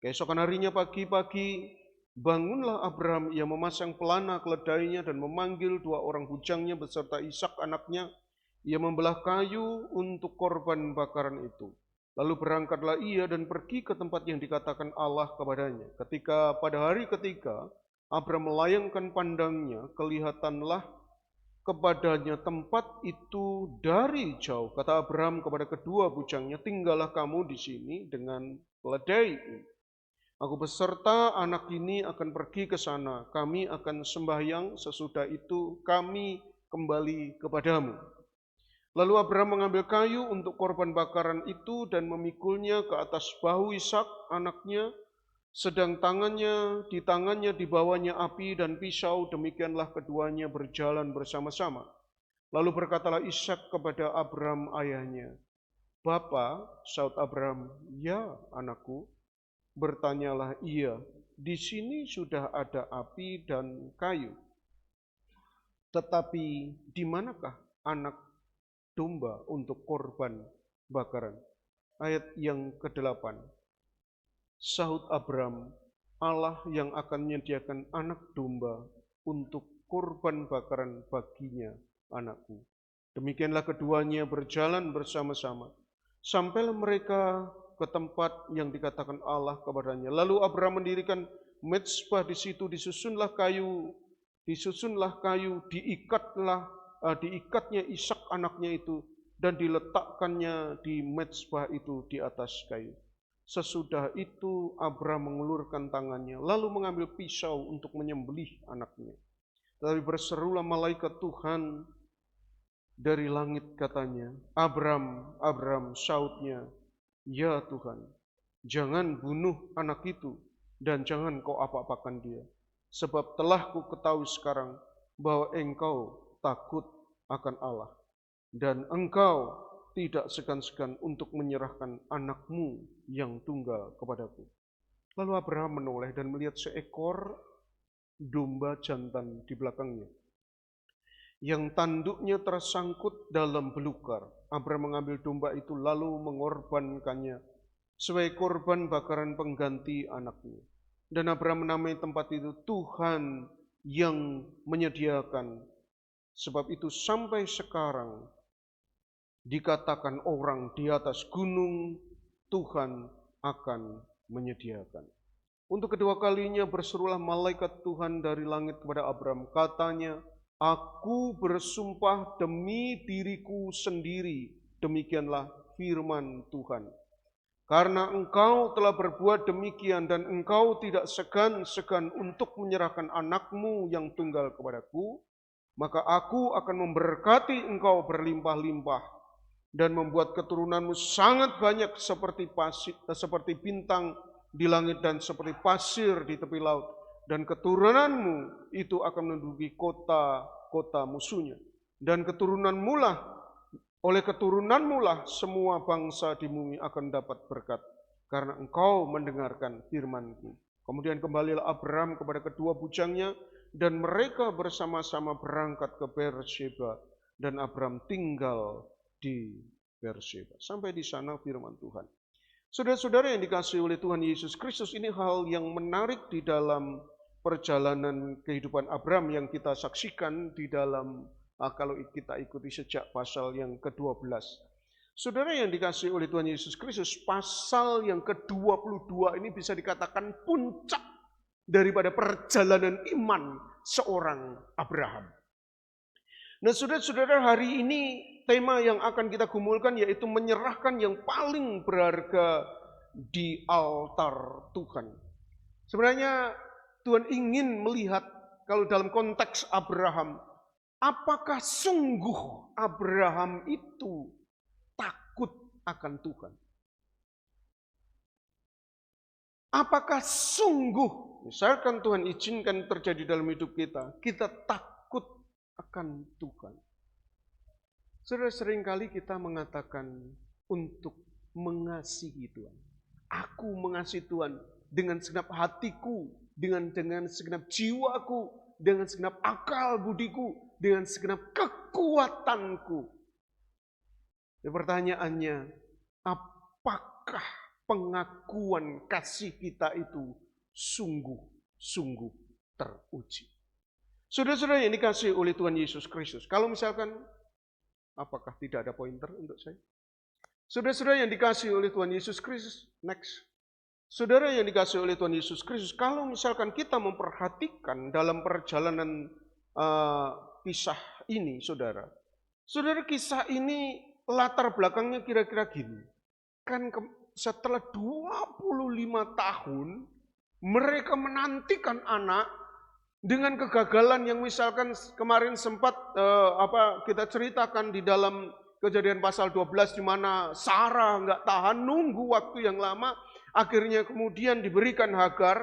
Keesokan harinya pagi-pagi, bangunlah Abraham, ia memasang pelana keledainya dan memanggil 2 orang bujangnya beserta Ishak anaknya. Ia membelah kayu untuk korban bakaran itu. Lalu berangkatlah ia dan pergi ke tempat yang dikatakan Allah kepadanya. Pada hari ketiga, Abraham melayangkan pandangnya, kelihatanlah kepadanya tempat itu dari jauh. Kata Abraham kepada kedua bujangnya, tinggallah kamu di sini dengan keledai ini. Aku beserta anak ini akan pergi ke sana. Kami akan sembahyang, sesudah itu kami kembali kepadamu. Lalu Abraham mengambil kayu untuk korban bakaran itu dan memikulnya ke atas bahu Ishak anaknya, sedang di tangannya dibawanya api dan pisau, demikianlah keduanya berjalan bersama-sama. Lalu berkatalah Ishak kepada Abraham ayahnya, Bapa, sahut Abraham, ya anakku. Bertanyalah ia, di sini sudah ada api dan kayu, tetapi di manakah anak domba untuk korban bakaran? Ayat yang ke-8. Sahut Abraham, Allah yang akan menyediakan anak domba untuk korban bakaran baginya, anakku. Demikianlah keduanya berjalan bersama-sama. Sampailah mereka ke tempat yang dikatakan Allah kepadanya. Lalu Abraham mendirikan mezbah di situ, disusunlah kayu, diikatlah diikatnya Ishak anaknya itu dan diletakkannya di mezbah itu di atas kayu. Sesudah itu Abram mengulurkan tangannya lalu mengambil pisau untuk menyembelih anaknya. Tetapi berserulah malaikat Tuhan dari langit katanya, "Abram, Abram," sautnya, "Ya Tuhan, jangan bunuh anak itu dan jangan kau apa-apakan dia. Sebab telah ku ketahui sekarang bahwa engkau takut akan Allah dan engkau tidak segan-segan untuk menyerahkan anakmu yang tunggal kepadaku." Lalu Abraham menoleh dan melihat seekor domba jantan di belakangnya, yang tanduknya tersangkut dalam belukar. Abraham mengambil domba itu lalu mengorbankannya sebagai korban bakaran pengganti anaknya. Dan Abraham menamai tempat itu Tuhan yang menyediakan. Sebab itu sampai sekarang dikatakan orang di atas gunung, Tuhan akan menyediakan. Untuk kedua kalinya berserulah malaikat Tuhan dari langit kepada Abraham. Katanya, "Aku bersumpah demi diriku sendiri, demikianlah firman Tuhan. Karena engkau telah berbuat demikian dan engkau tidak segan-segan untuk menyerahkan anakmu yang tunggal kepadaku, maka aku akan memberkati engkau berlimpah-limpah dan membuat keturunanmu sangat banyak seperti bintang di langit dan seperti pasir di tepi laut. Dan keturunanmu itu akan menduduki kota-kota musuhnya. Dan oleh keturunanmu lah semua bangsa di bumi akan dapat berkat, karena engkau mendengarkan firman-Ku." Kemudian kembalilah Abraham kepada kedua bujangnya, dan mereka bersama-sama berangkat ke Beersheba, dan Abraham tinggal di Beersheba. Sampai di sana firman Tuhan. Saudara-saudara yang dikasihi oleh Tuhan Yesus Kristus, ini hal yang menarik di dalam perjalanan kehidupan Abraham yang kita saksikan di dalam kalau kita ikuti sejak pasal yang ke-12. Saudara yang dikasihi oleh Tuhan Yesus Kristus, pasal yang ke-22 ini bisa dikatakan puncak daripada perjalanan iman seorang Abraham. Nah, saudara-saudara, hari ini tema yang akan kita gumulkan yaitu menyerahkan yang paling berharga di altar Tuhan. Sebenarnya Tuhan ingin melihat kalau dalam konteks Abraham, apakah sungguh Abraham itu takut akan Tuhan? Apakah sungguh, misalkan Tuhan izinkan terjadi dalam hidup kita takut akan Tuhan? Saudara, seringkali kita mengatakan untuk mengasihi Tuhan. Aku mengasihi Tuhan dengan segenap hatiku, dengan segenap jiwaku, dengan segenap akal budiku, dengan segenap kekuatanku. Dan pertanyaannya, apakah pengakuan kasih kita itu sungguh-sungguh teruji? Saudara-saudara yang dikasihi oleh Tuhan Yesus Kristus, kalau misalkan, apakah tidak ada pointer untuk saya? Saudara-saudara yang dikasihi oleh Tuhan Yesus Kristus, next. Saudara yang dikasihi oleh Tuhan Yesus Kristus, kalau misalkan kita memperhatikan dalam perjalanan kisah ini, saudara kisah ini latar belakangnya kira-kira gini. Kan setelah 25 tahun mereka menantikan anak dengan kegagalan yang misalkan kemarin sempat kita ceritakan di dalam Kejadian pasal 12 di mana Sarah nggak tahan nunggu waktu yang lama, akhirnya kemudian diberikan Hagar.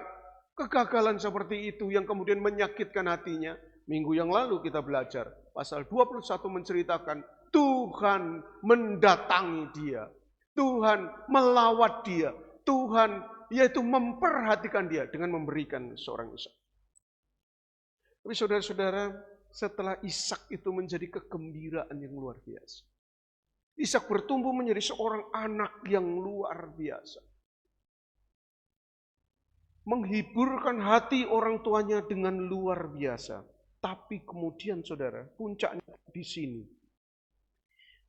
Kegagalan seperti itu yang kemudian menyakitkan hatinya. Minggu yang lalu kita belajar pasal 21 menceritakan Tuhan mendatangi dia, Tuhan melawat dia, Tuhan yaitu memperhatikan dia dengan memberikan seorang Ishak. Tapi saudara-saudara, setelah Ishak itu menjadi kegembiraan yang luar biasa. Ishak bertumbuh menjadi seorang anak yang luar biasa. Menghiburkan hati orang tuanya dengan luar biasa. Tapi kemudian saudara, puncaknya di sini.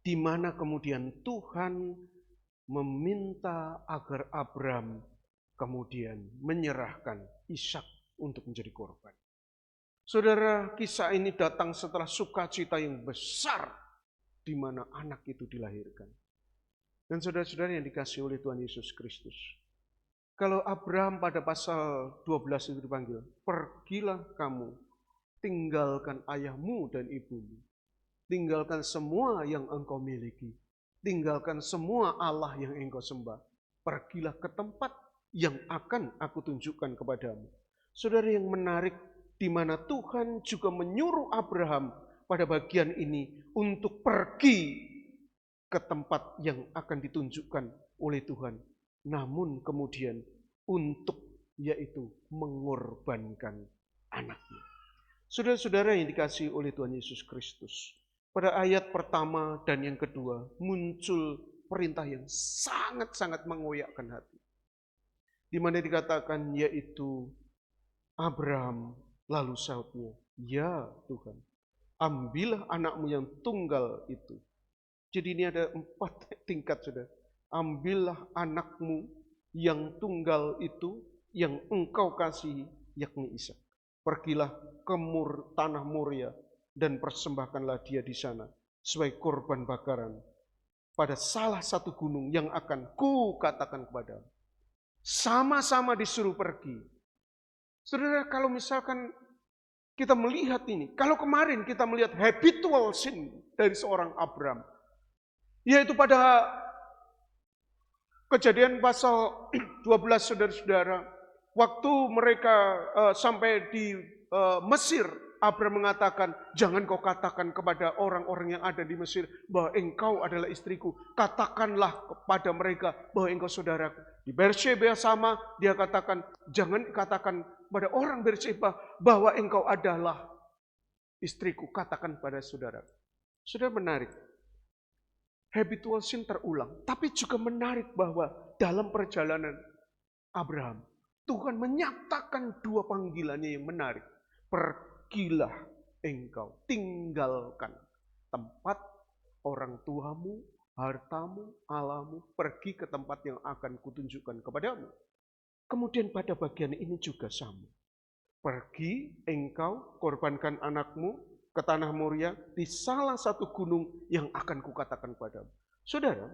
Di mana kemudian Tuhan meminta agar Abraham kemudian menyerahkan Ishak untuk menjadi korban. Saudara, kisah ini datang setelah sukacita yang besar di mana anak itu dilahirkan. Dan saudara-saudara yang dikasihi oleh Tuhan Yesus Kristus. Kalau Abraham pada pasal 12 itu dipanggil, pergilah kamu, tinggalkan ayahmu dan ibumu. Tinggalkan semua yang engkau miliki. Tinggalkan semua Allah yang engkau sembah. Pergilah ke tempat yang akan aku tunjukkan kepadamu. Saudara, yang menarik di mana Tuhan juga menyuruh Abraham pada bagian ini untuk pergi ke tempat yang akan ditunjukkan oleh Tuhan. Namun kemudian untuk yaitu mengorbankan anaknya. Saudara-saudara yang dikasihi oleh Tuhan Yesus Kristus. Pada ayat pertama dan yang kedua muncul perintah yang sangat-sangat mengoyakkan hati. Di mana dikatakan yaitu Abraham lalu sahutnya, ya Tuhan, ambillah anakmu yang tunggal itu. Jadi ini ada 4 tingkat, saudara. Ambillah anakmu yang tunggal itu, yang engkau kasihi, yakni Ishak. Pergilah ke tanah Moria dan persembahkanlah dia di sana sebagai korban bakaran pada salah satu gunung yang akan kukatakan kepadamu. Sama-sama disuruh pergi. Saudara, kalau misalkan kita melihat ini, kalau kemarin kita melihat habitual sin dari seorang Abraham, yaitu pada Kejadian pasal 12, saudara-saudara, waktu mereka sampai di Mesir, Abraham mengatakan, jangan kau katakan kepada orang-orang yang ada di Mesir bahwa engkau adalah istriku. Katakanlah kepada mereka bahwa engkau saudaraku. Di Beersheba sama, dia katakan, jangan katakan pada orang Beersheba bahwa engkau adalah istriku. Katakan pada saudara. Saudara, menarik. Habitual sin terulang. Tapi juga menarik bahwa dalam perjalanan Abraham, Tuhan menyatakan 2 panggilannya yang menarik. Pergilah engkau, tinggalkan tempat orang tuamu, hartamu, Allahmu, pergi ke tempat yang akan kutunjukkan kepadamu. Kemudian pada bagian ini juga sama. Pergi engkau, korbankan anakmu ke tanah Moria di salah satu gunung yang akan kukatakan padamu. Saudara,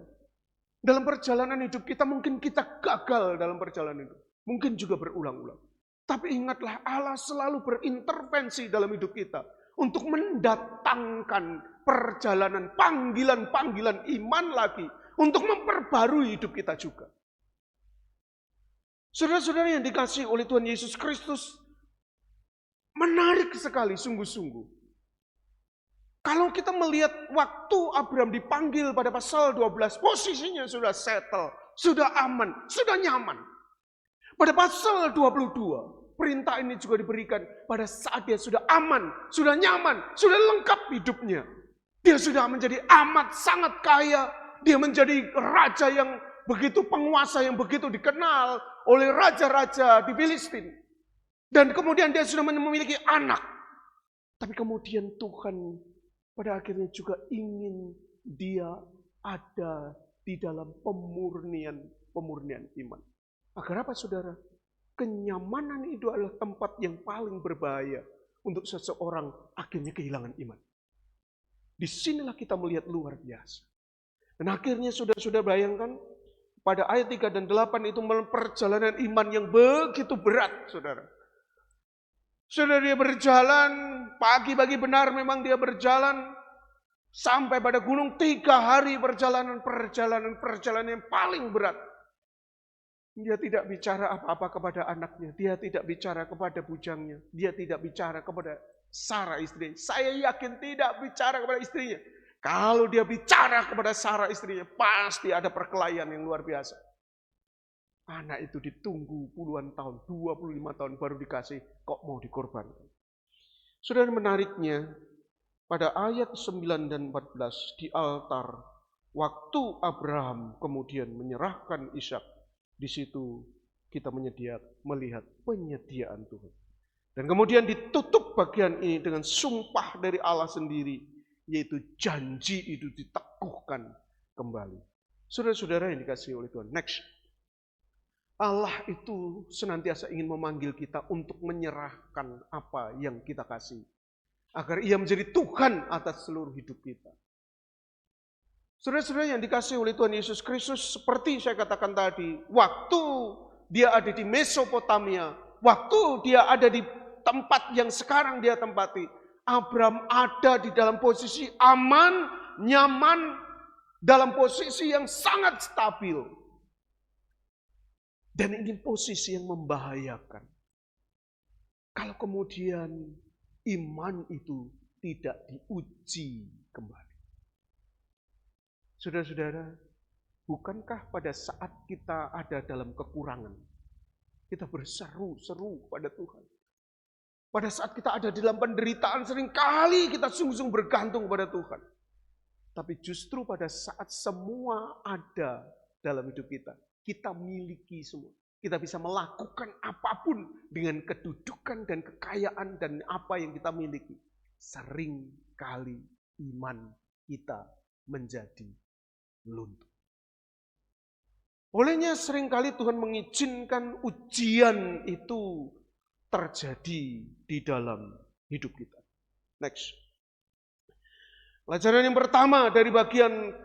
dalam perjalanan hidup kita mungkin kita gagal dalam perjalanan hidup. Mungkin juga berulang-ulang. Tapi ingatlah Allah selalu berintervensi dalam hidup kita untuk mendatangkan perjalanan panggilan-panggilan iman lagi untuk memperbarui hidup kita juga. Saudara-saudara yang dikasihi oleh Tuhan Yesus Kristus, menarik sekali sungguh-sungguh. Kalau kita melihat waktu Abraham dipanggil pada pasal 12, posisinya sudah settle, sudah aman, sudah nyaman. Pada pasal 22, perintah ini juga diberikan pada saat dia sudah aman, sudah nyaman, sudah lengkap hidupnya. Dia sudah menjadi amat sangat kaya, dia menjadi raja yang begitu penguasa, yang begitu dikenal oleh raja-raja di Filistin. Dan kemudian dia sudah memiliki anak. Tapi kemudian Tuhan pada akhirnya juga ingin dia ada di dalam pemurnian iman. Agar apa, saudara? Kenyamanan itu adalah tempat yang paling berbahaya untuk seseorang akhirnya kehilangan iman. Disinilah kita melihat luar biasa. Dan akhirnya sudah bayangkan pada ayat 3 dan 8 itu perjalanan iman yang begitu berat, saudara. Saudara, dia berjalan, pagi-pagi benar memang dia berjalan, sampai pada gunung 3 hari perjalanan yang paling berat. Dia tidak bicara apa-apa kepada anaknya, dia tidak bicara kepada bujangnya, dia tidak bicara kepada Sarah istrinya. Saya yakin tidak bicara kepada istrinya. Kalau dia bicara kepada Sarah istrinya, pasti ada perkelahian yang luar biasa. Anak itu ditunggu puluhan tahun, 25 tahun baru dikasih, kok mau dikorbankan. Saudara, menariknya, pada ayat 9 dan 14 di altar, waktu Abraham kemudian menyerahkan Ishak, di situ kita melihat penyediaan Tuhan. Dan kemudian ditutup bagian ini dengan sumpah dari Allah sendiri, yaitu janji itu diteguhkan kembali. Saudara-saudara yang dikasihi oleh Tuhan. Next. Allah itu senantiasa ingin memanggil kita untuk menyerahkan apa yang kita kasih. Agar Ia menjadi Tuhan atas seluruh hidup kita. Saudara-saudara yang dikasihi oleh Tuhan Yesus Kristus, seperti saya katakan tadi, waktu Dia ada di Mesopotamia, waktu Dia ada di tempat yang sekarang Dia tempati, Abraham ada di dalam posisi aman, nyaman, dalam posisi yang sangat stabil. Dan ini posisi yang membahayakan. Kalau kemudian iman itu tidak diuji kembali. Saudara-saudara, bukankah pada saat kita ada dalam kekurangan, kita berseru-seru pada Tuhan. Pada saat kita ada dalam penderitaan, seringkali kita sungguh-sungguh bergantung pada Tuhan. Tapi justru pada saat semua ada dalam hidup kita miliki semua. Kita bisa melakukan apapun dengan kedudukan dan kekayaan dan apa yang kita miliki. Seringkali iman kita menjadi luntur. Olehnya seringkali Tuhan mengizinkan ujian itu terjadi di dalam hidup kita. Next. Pelajaran yang pertama dari bagian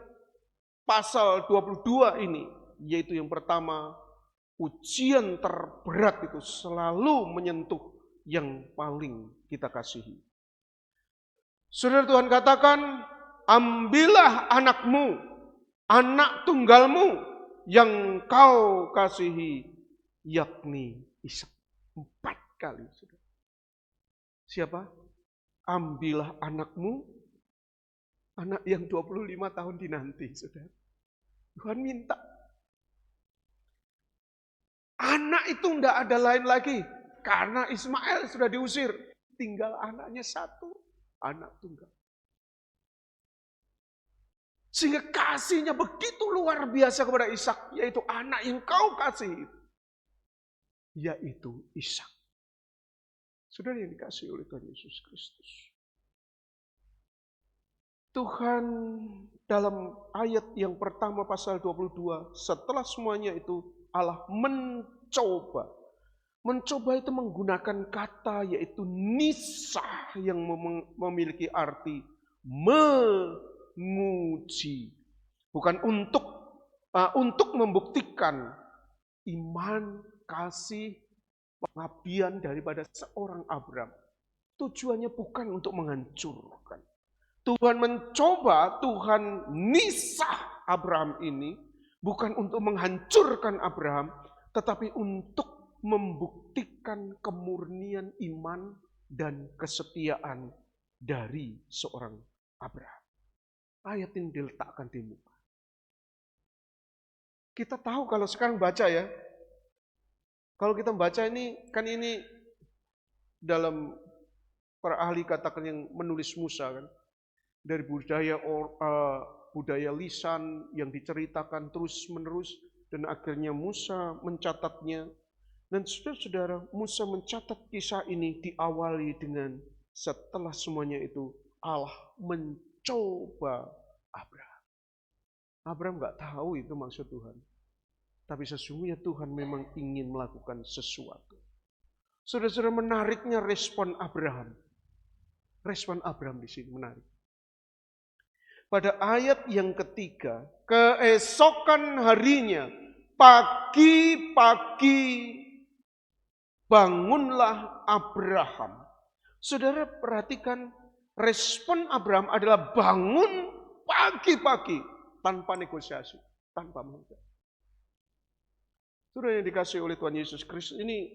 pasal 22 ini, yaitu yang pertama, ujian terberat itu selalu menyentuh yang paling kita kasihi. Saudara, Tuhan katakan, ambillah anakmu, anak tunggalmu yang kau kasihi, yakni Ishak. 4 kali. Saudara. Siapa? Ambillah anakmu, anak yang 25 tahun dinanti. Saudara. Tuhan minta. Anak itu tidak ada lain lagi. Karena Ismail sudah diusir. Tinggal anaknya 1. Anak tunggal. Sehingga kasihnya begitu luar biasa kepada Ishak. Yaitu anak yang kau kasih. Yaitu Ishak. Saudara yang dikasihi oleh Tuhan Yesus Kristus. Tuhan dalam ayat yang pertama pasal 22. Setelah semuanya itu Allah mencoba. Mencoba itu menggunakan kata yaitu nisah yang memiliki arti menguji. Bukan untuk membuktikan iman, kasih, pengabdian daripada seorang Abraham. Tujuannya bukan untuk menghancurkan. Tuhan mencoba, Tuhan nisah Abraham ini bukan untuk menghancurkan Abraham, tetapi untuk membuktikan kemurnian iman dan kesetiaan dari seorang Abraham. Ayat ini diletakkan di muka. Kita tahu kalau sekarang baca ya, kalau kita baca ini, kan ini dalam para ahli katakan yang menulis Musa kan, dari budaya lisan yang diceritakan terus menerus dan akhirnya Musa mencatatnya. Dan saudara-saudara, Musa mencatat kisah ini diawali dengan setelah semuanya itu Allah mencoba Abraham. Abraham nggak tahu itu maksud Tuhan. Tapi sesungguhnya Tuhan memang ingin melakukan sesuatu. Saudara-saudara, menariknya respon Abraham. Respon Abraham di sini menarik. Pada ayat yang ketiga, keesokan harinya, pagi-pagi bangunlah Abraham. Saudara perhatikan, respon Abraham adalah bangun pagi-pagi tanpa negosiasi, tanpa menunda. Saudara yang dikasihi oleh Tuhan Yesus Kristus, ini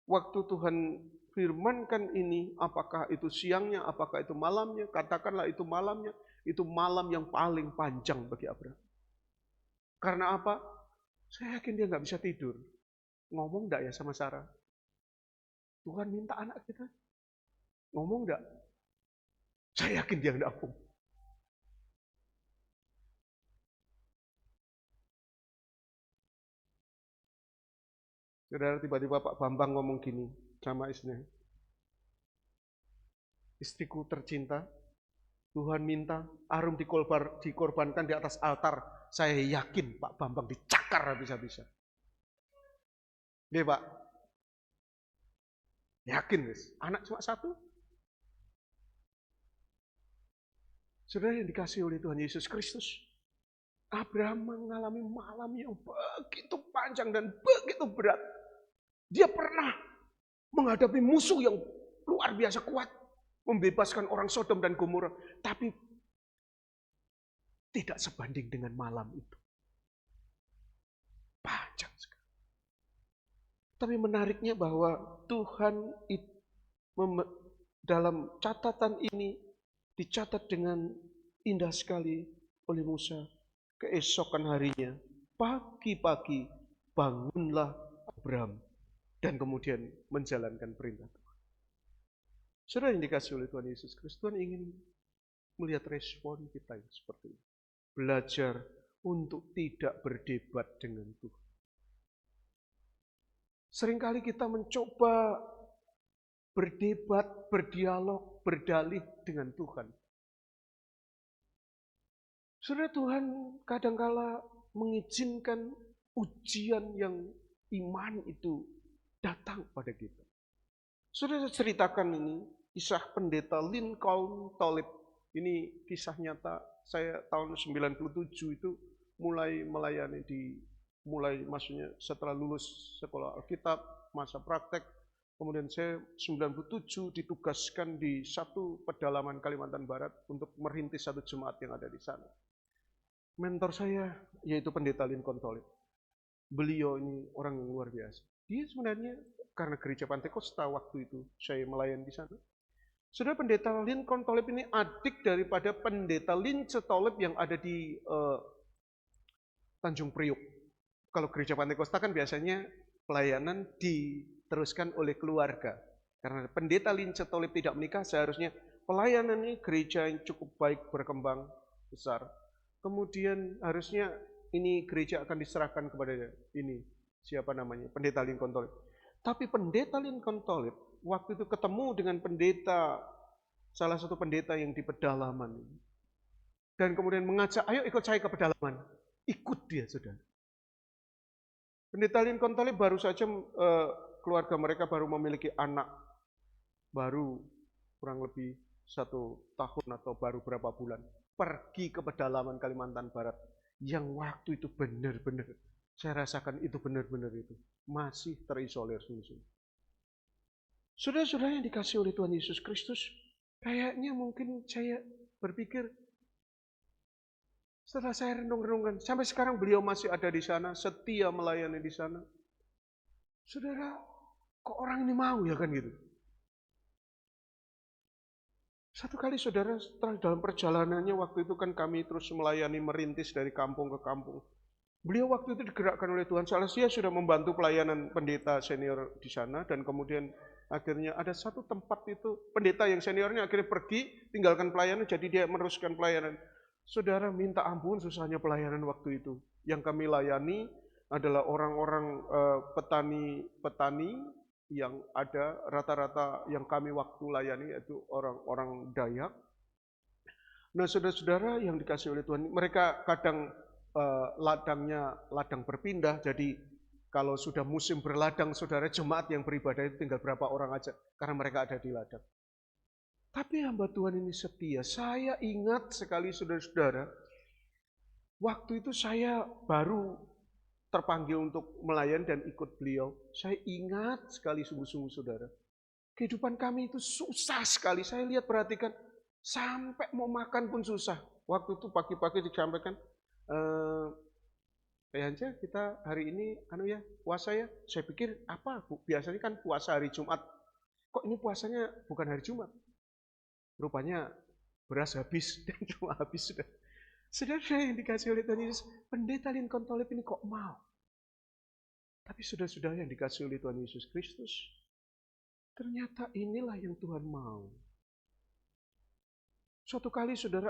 waktu Tuhan firmankan ini, apakah itu siangnya, apakah itu malamnya, katakanlah itu malamnya, itu malam yang paling panjang bagi Abraham. Karena apa? Saya yakin dia nggak bisa tidur. Ngomong enggak ya sama Sarah? Tuhan minta anak kita. Ngomong enggak? Saya yakin dia enggak ngomong. Saudara, tiba-tiba Pak Bambang ngomong gini sama istrinya. Istriku tercinta, Tuhan minta Arum dikorbankan di atas altar. Saya yakin Pak Bambang dicakar habis-habisan. Nggih, Pak. Yakin, wis. Anak cuma satu. Saudara yang dikasih oleh Tuhan Yesus Kristus, Abraham mengalami malam yang begitu panjang dan begitu berat. Dia pernah menghadapi musuh yang luar biasa kuat, membebaskan orang Sodom dan Gomora, tapi tidak sebanding dengan malam itu. Panjang sekali. Tapi menariknya bahwa Tuhan dalam catatan ini dicatat dengan indah sekali oleh Musa. Keesokan harinya, pagi-pagi bangunlah Abraham dan kemudian menjalankan perintah Tuhan. Saudara yang dikasih oleh Tuhan Yesus Kristus, Tuhan ingin melihat respon kita yang seperti ini. Belajar untuk tidak berdebat dengan Tuhan. Seringkali kita mencoba berdebat, berdialog, berdalih dengan Tuhan. Saudara, Tuhan kadangkala mengizinkan ujian yang iman itu datang pada kita. Saudara, ceritakan ini kisah pendeta Lincoln Tolip. Ini kisah nyata. Saya tahun 97 itu mulai melayani maksudnya setelah lulus sekolah Alkitab, masa praktek. Kemudian saya 97 ditugaskan di satu pedalaman Kalimantan Barat untuk merintis satu jemaat yang ada di sana. Mentor saya yaitu pendeta Lincoln Tolip. Beliau ini orang yang luar biasa. Dia sebenarnya karena gereja Pantekosta waktu itu saya melayani di sana. Saudara, pendeta Lincoln Tolip ini adik daripada pendeta Lince Tolip yang ada di Tanjung Priok. Kalau gereja Pantekosta kan biasanya pelayanan diteruskan oleh keluarga. Karena pendeta Lince Tolip tidak menikah, seharusnya pelayanan ini gereja yang cukup baik, berkembang besar. Kemudian harusnya ini gereja akan diserahkan kepada ini, siapa namanya, pendeta Lincoln Tolip. Tapi pendeta Lincoln Tolip waktu itu ketemu dengan salah satu pendeta yang di pedalaman. Dan kemudian mengajak, ayo ikut saya ke pedalaman. Ikut dia, saudara. Pendeta Lincoln Tolip baru saja, keluarga mereka baru memiliki anak. Baru kurang lebih 1 tahun atau baru berapa bulan. Pergi ke pedalaman Kalimantan Barat. Yang waktu itu benar-benar, saya rasakan itu benar-benar itu. Masih terisolir sungguh-sungguh. Saudara-saudara yang dikasih oleh Tuhan Yesus Kristus, kayaknya mungkin saya berpikir, setelah saya renung-renungkan, sampai sekarang beliau masih ada di sana, setia melayani di sana. Saudara, kok orang ini mau ya kan gitu? Satu kali saudara, setelah dalam perjalanannya waktu itu kan kami terus melayani merintis dari kampung ke kampung. Beliau waktu itu digerakkan oleh Tuhan. Salah dia sudah membantu pelayanan pendeta senior di sana dan kemudian akhirnya ada satu tempat itu pendeta yang seniornya akhirnya pergi tinggalkan pelayanan jadi dia meneruskan pelayanan. Saudara, minta ampun susahnya pelayanan waktu itu. Yang kami layani adalah orang-orang petani yang ada rata-rata yang kami waktu layani yaitu orang-orang Dayak. Nah, saudara-saudara yang dikasih oleh Tuhan, mereka kadang ladangnya ladang berpindah. Jadi kalau sudah musim berladang, saudara, jemaat yang beribadah itu tinggal berapa orang aja karena mereka ada di ladang. Tapi hamba Tuhan ini setia. Saya ingat sekali saudara-saudara, waktu itu saya baru terpanggil untuk melayani dan ikut beliau. Saya ingat sekali sungguh-sungguh saudara. Kehidupan kami itu susah sekali. Saya lihat perhatikan sampai mau makan pun susah. Waktu itu pagi-pagi disampaikan, Hanja kita hari ini puasa ya. Saya pikir apa Bu? Biasanya kan puasa hari Jumat. Kok ini puasanya bukan hari Jumat? Rupanya beras habis dan cuma habis sudah. Saudara yang dikasih oleh Tuhan Yesus, pendeta Lincoln Tolip ini kok mau? Tapi saudara-saudara yang dikasih oleh Tuhan Yesus Kristus, ternyata inilah yang Tuhan mau. Suatu kali saudara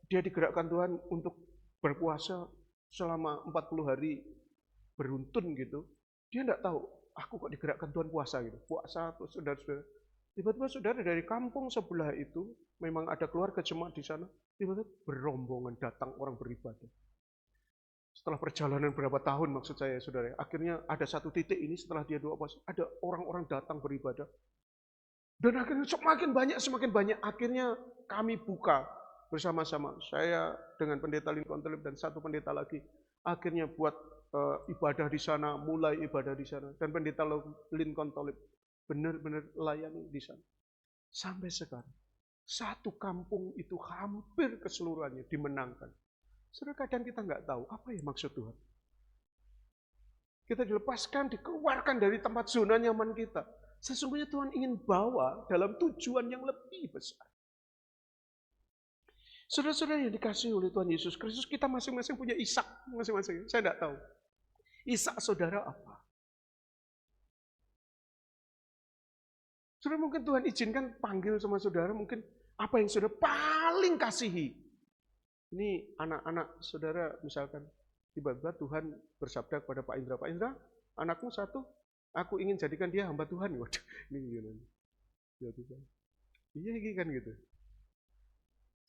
dia digerakkan Tuhan untuk berpuasa selama 40 hari beruntun gitu. Dia enggak tahu, aku kok digerakkan Tuhan puasa gitu. Puasa terus saudara-saudara. Tiba-tiba saudara dari kampung sebelah itu, memang ada keluarga jemaat di sana, tiba-tiba berombongan datang orang beribadah. Setelah perjalanan berapa tahun maksud saya saudara, akhirnya ada satu titik ini setelah dia doa puasa, ada orang-orang datang beribadah. Dan akhirnya semakin banyak, akhirnya kami buka bersama-sama. Saya dengan pendeta Lincoln Tolib dan satu pendeta lagi, akhirnya buat ibadah di sana, mulai ibadah di sana. Dan pendeta Lincoln Tolib benar-benar layani di sana. Sampai sekarang, satu kampung itu hampir keseluruhannya dimenangkan. Saudara, kadang kita nggak tahu apa yang maksud Tuhan. Kita dilepaskan, dikeluarkan dari tempat zona nyaman kita. Sesungguhnya Tuhan ingin bawa dalam tujuan yang lebih besar. Saudara-saudara yang dikasihi oleh Tuhan Yesus Kristus, kita masing-masing punya Ishak masing-masing. Saya tidak tahu. Ishak saudara apa? Saudara, mungkin Tuhan izinkan panggil sama saudara, mungkin apa yang saudara paling kasihi. Ini anak-anak saudara misalkan, tiba-tiba Tuhan bersabda kepada Pak Indra, Pak Indra, anakmu satu, aku ingin jadikan dia hamba Tuhan. Waduh, ini gimana? Iya kan gitu.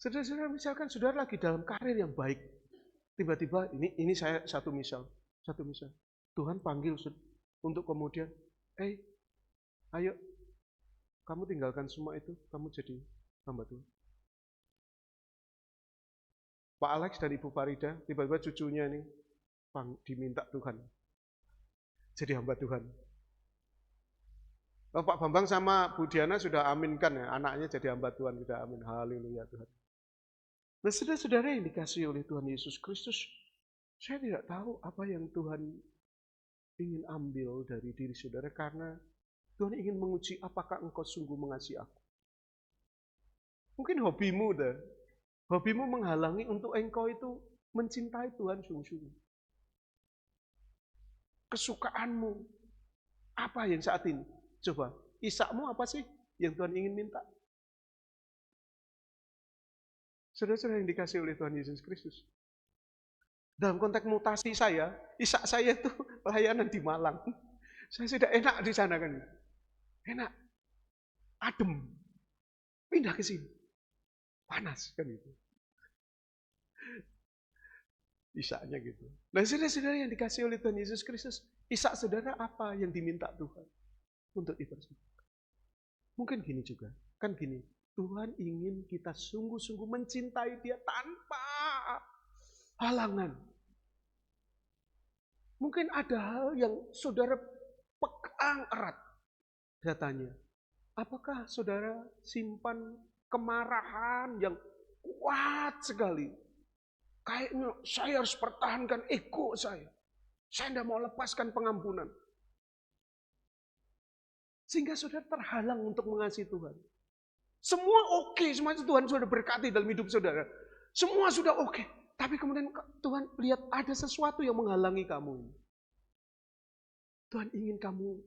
Saudara-saudara misalkan saudara lagi dalam karir yang baik, tiba-tiba ini saya satu misal, Tuhan panggil untuk kemudian, ayo, kamu tinggalkan semua itu, kamu jadi hamba Tuhan. Pak Alex dan Ibu Farida, tiba-tiba cucunya ini diminta Tuhan. Jadi hamba Tuhan. Pak Bambang sama Bu Diana sudah aminkan ya, anaknya jadi hamba Tuhan, sudah amin. Haleluya Tuhan. Nah, saudara-saudara yang dikasihi oleh Tuhan Yesus Kristus, saya tidak tahu apa yang Tuhan ingin ambil dari diri saudara, karena Tuhan ingin menguji apakah engkau sungguh mengasihi aku. Mungkin hobimu menghalangi untuk engkau itu mencintai Tuhan sungguh-sungguh. Kesukaanmu, apa yang saat ini? Coba, Ishakmu apa sih yang Tuhan ingin minta? Saudara-saudara yang dikasihi oleh Tuhan Yesus Kristus. Dalam konteks mutasi saya, Ishak saya itu pelayanan di Malang. Saya sudah enak di sana kan. Enak, adem, pindah ke sini. Panas kan itu. Ishaknya gitu. Nah, saudara-saudara yang dikasihi oleh Tuhan Yesus Kristus, Ishak saudara apa yang diminta Tuhan untuk dipersembahkan? Mungkin gini juga, kan gini, Tuhan ingin kita sungguh-sungguh mencintai Dia tanpa halangan. Mungkin ada hal yang saudara pegang erat. Saya tanya, apakah saudara simpan kemarahan yang kuat sekali? Kayaknya saya harus pertahankan ego saya. Saya tidak mau lepaskan pengampunan. Sehingga saudara terhalang untuk mengasihi Tuhan. Semua oke, semua itu Tuhan sudah berkati dalam hidup saudara. Semua sudah oke. Tapi kemudian Tuhan lihat ada sesuatu yang menghalangi kamu. Tuhan ingin kamu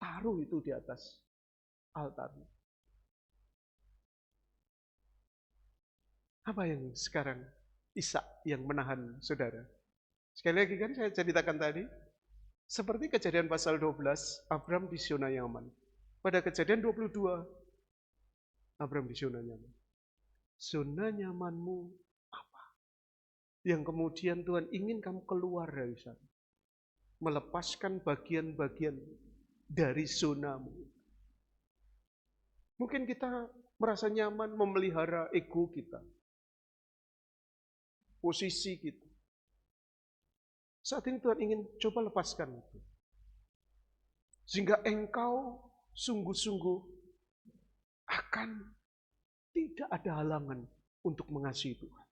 taruh itu di atas altar. Apa yang sekarang Ishak yang menahan saudara? Sekali lagi kan saya ceritakan tadi, seperti Kejadian pasal 12, Abram di zona nyaman. Pada Kejadian 22, Abram di zona nyaman. Zona nyamanmu apa? Yang kemudian Tuhan ingin kamu keluar dari sana. Melepaskan bagian-bagian dari zonamu. Mungkin kita merasa nyaman memelihara ego kita. Posisi kita. Saat ini Tuhan ingin coba lepaskan itu. Sehingga engkau sungguh-sungguh akan tidak ada halangan untuk mengasihi Tuhan.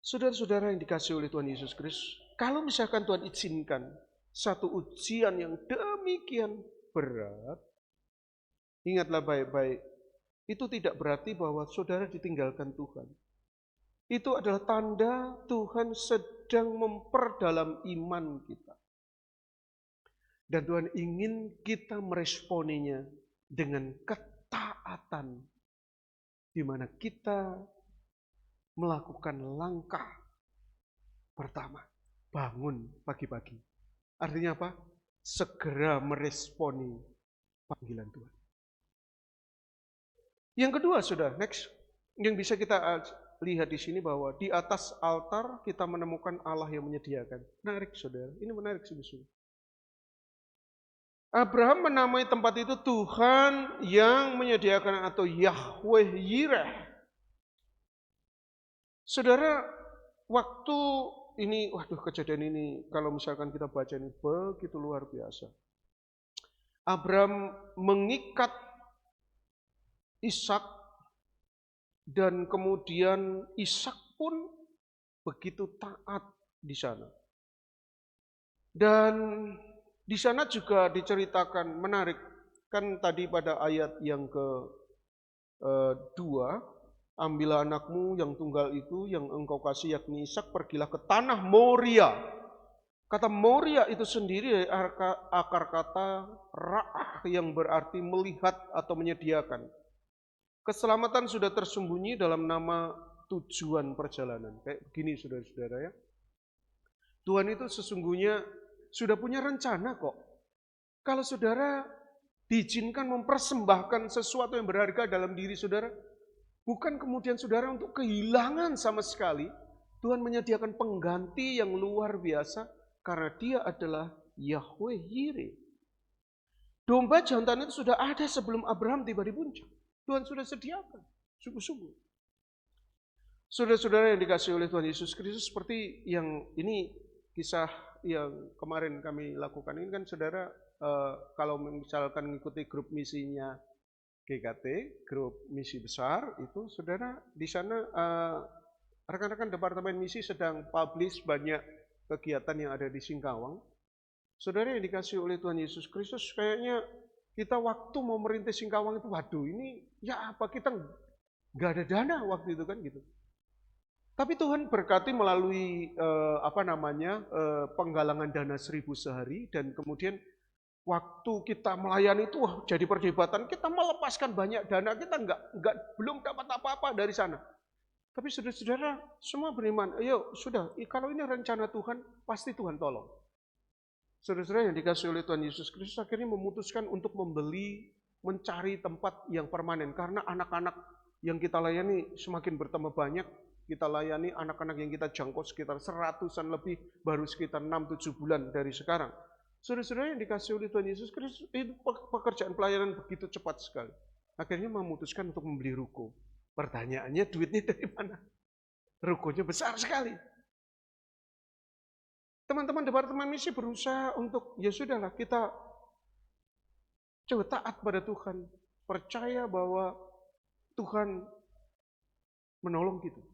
Saudara-saudara yang dikasihi oleh Tuhan Yesus Kristus, kalau misalkan Tuhan izinkan satu ujian yang demikian berat, ingatlah baik-baik, itu tidak berarti bahwa saudara ditinggalkan Tuhan. Itu adalah tanda Tuhan sedang memperdalam iman kita. Dan Tuhan ingin kita meresponinya dengan ketaatan. Di mana kita melakukan langkah pertama. Bangun pagi-pagi. Artinya apa? Segera meresponi panggilan Tuhan. Yang kedua sudah, next. Yang bisa kita lihat di sini bahwa di atas altar kita menemukan Allah yang menyediakan. Menarik saudara, ini menarik sungguh-sungguh. Abraham menamai tempat itu Tuhan yang menyediakan atau Yahweh Yireh. Saudara, waktu ini, waduh kejadian ini kalau misalkan kita baca ini begitu luar biasa. Abraham mengikat Ishak dan kemudian Ishak pun begitu taat di sana. Dan di sana juga diceritakan menarik, kan tadi pada ayat yang kedua, ambillah anakmu yang tunggal itu yang engkau kasih yakni Ishak, pergilah ke tanah Moria. Kata Moria itu sendiri akar kata ra'ah yang berarti melihat atau menyediakan. Keselamatan sudah tersembunyi dalam nama tujuan perjalanan. Kayak begini saudara-saudara ya. Tuhan itu sesungguhnya sudah punya rencana kok. Kalau saudara diizinkan mempersembahkan sesuatu yang berharga dalam diri saudara, bukan kemudian saudara untuk kehilangan sama sekali. Tuhan menyediakan pengganti yang luar biasa karena Dia adalah Yahweh Yireh. Domba jantan itu sudah ada sebelum Abraham tiba di puncak. Tuhan sudah sediakan, sungguh-sungguh. Saudara-saudara yang dikasihi oleh Tuhan Yesus Kristus, seperti yang ini kisah yang kemarin kami lakukan ini kan saudara, kalau misalkan mengikuti grup misinya GKT, grup misi besar itu saudara di sana rekan-rekan departemen misi sedang publish banyak kegiatan yang ada di Singkawang. Saudara yang dikasihi oleh Tuhan Yesus Kristus, kayaknya kita waktu mau merintis Singkawang itu, waduh ini ya apa, kita nggak ada dana waktu itu kan gitu. Tapi Tuhan berkati melalui penggalangan dana 1.000 sehari, dan kemudian waktu kita melayani itu jadi perdebatan, kita melepaskan banyak dana, kita belum dapat apa-apa dari sana. Tapi saudara-saudara semua beriman, ayo sudah, kalau ini rencana Tuhan, pasti Tuhan tolong. Saudara-saudara yang dikasihi oleh Tuhan Yesus Kristus akhirnya memutuskan untuk mencari tempat yang permanen. Karena anak-anak yang kita layani semakin bertambah banyak. Kita layani anak-anak yang kita jangkau sekitar 100-an lebih, baru sekitar 6-7 bulan dari sekarang. Saudara-saudara yang dikasihi oleh Tuhan Yesus Kristus, itu pekerjaan pelayanan begitu cepat sekali. Akhirnya memutuskan untuk membeli ruko. Pertanyaannya, duitnya dari mana? Rukonya besar sekali. Teman-teman departemen misi berusaha untuk, ya sudahlah kita coba taat pada Tuhan. Percaya bahwa Tuhan menolong kita.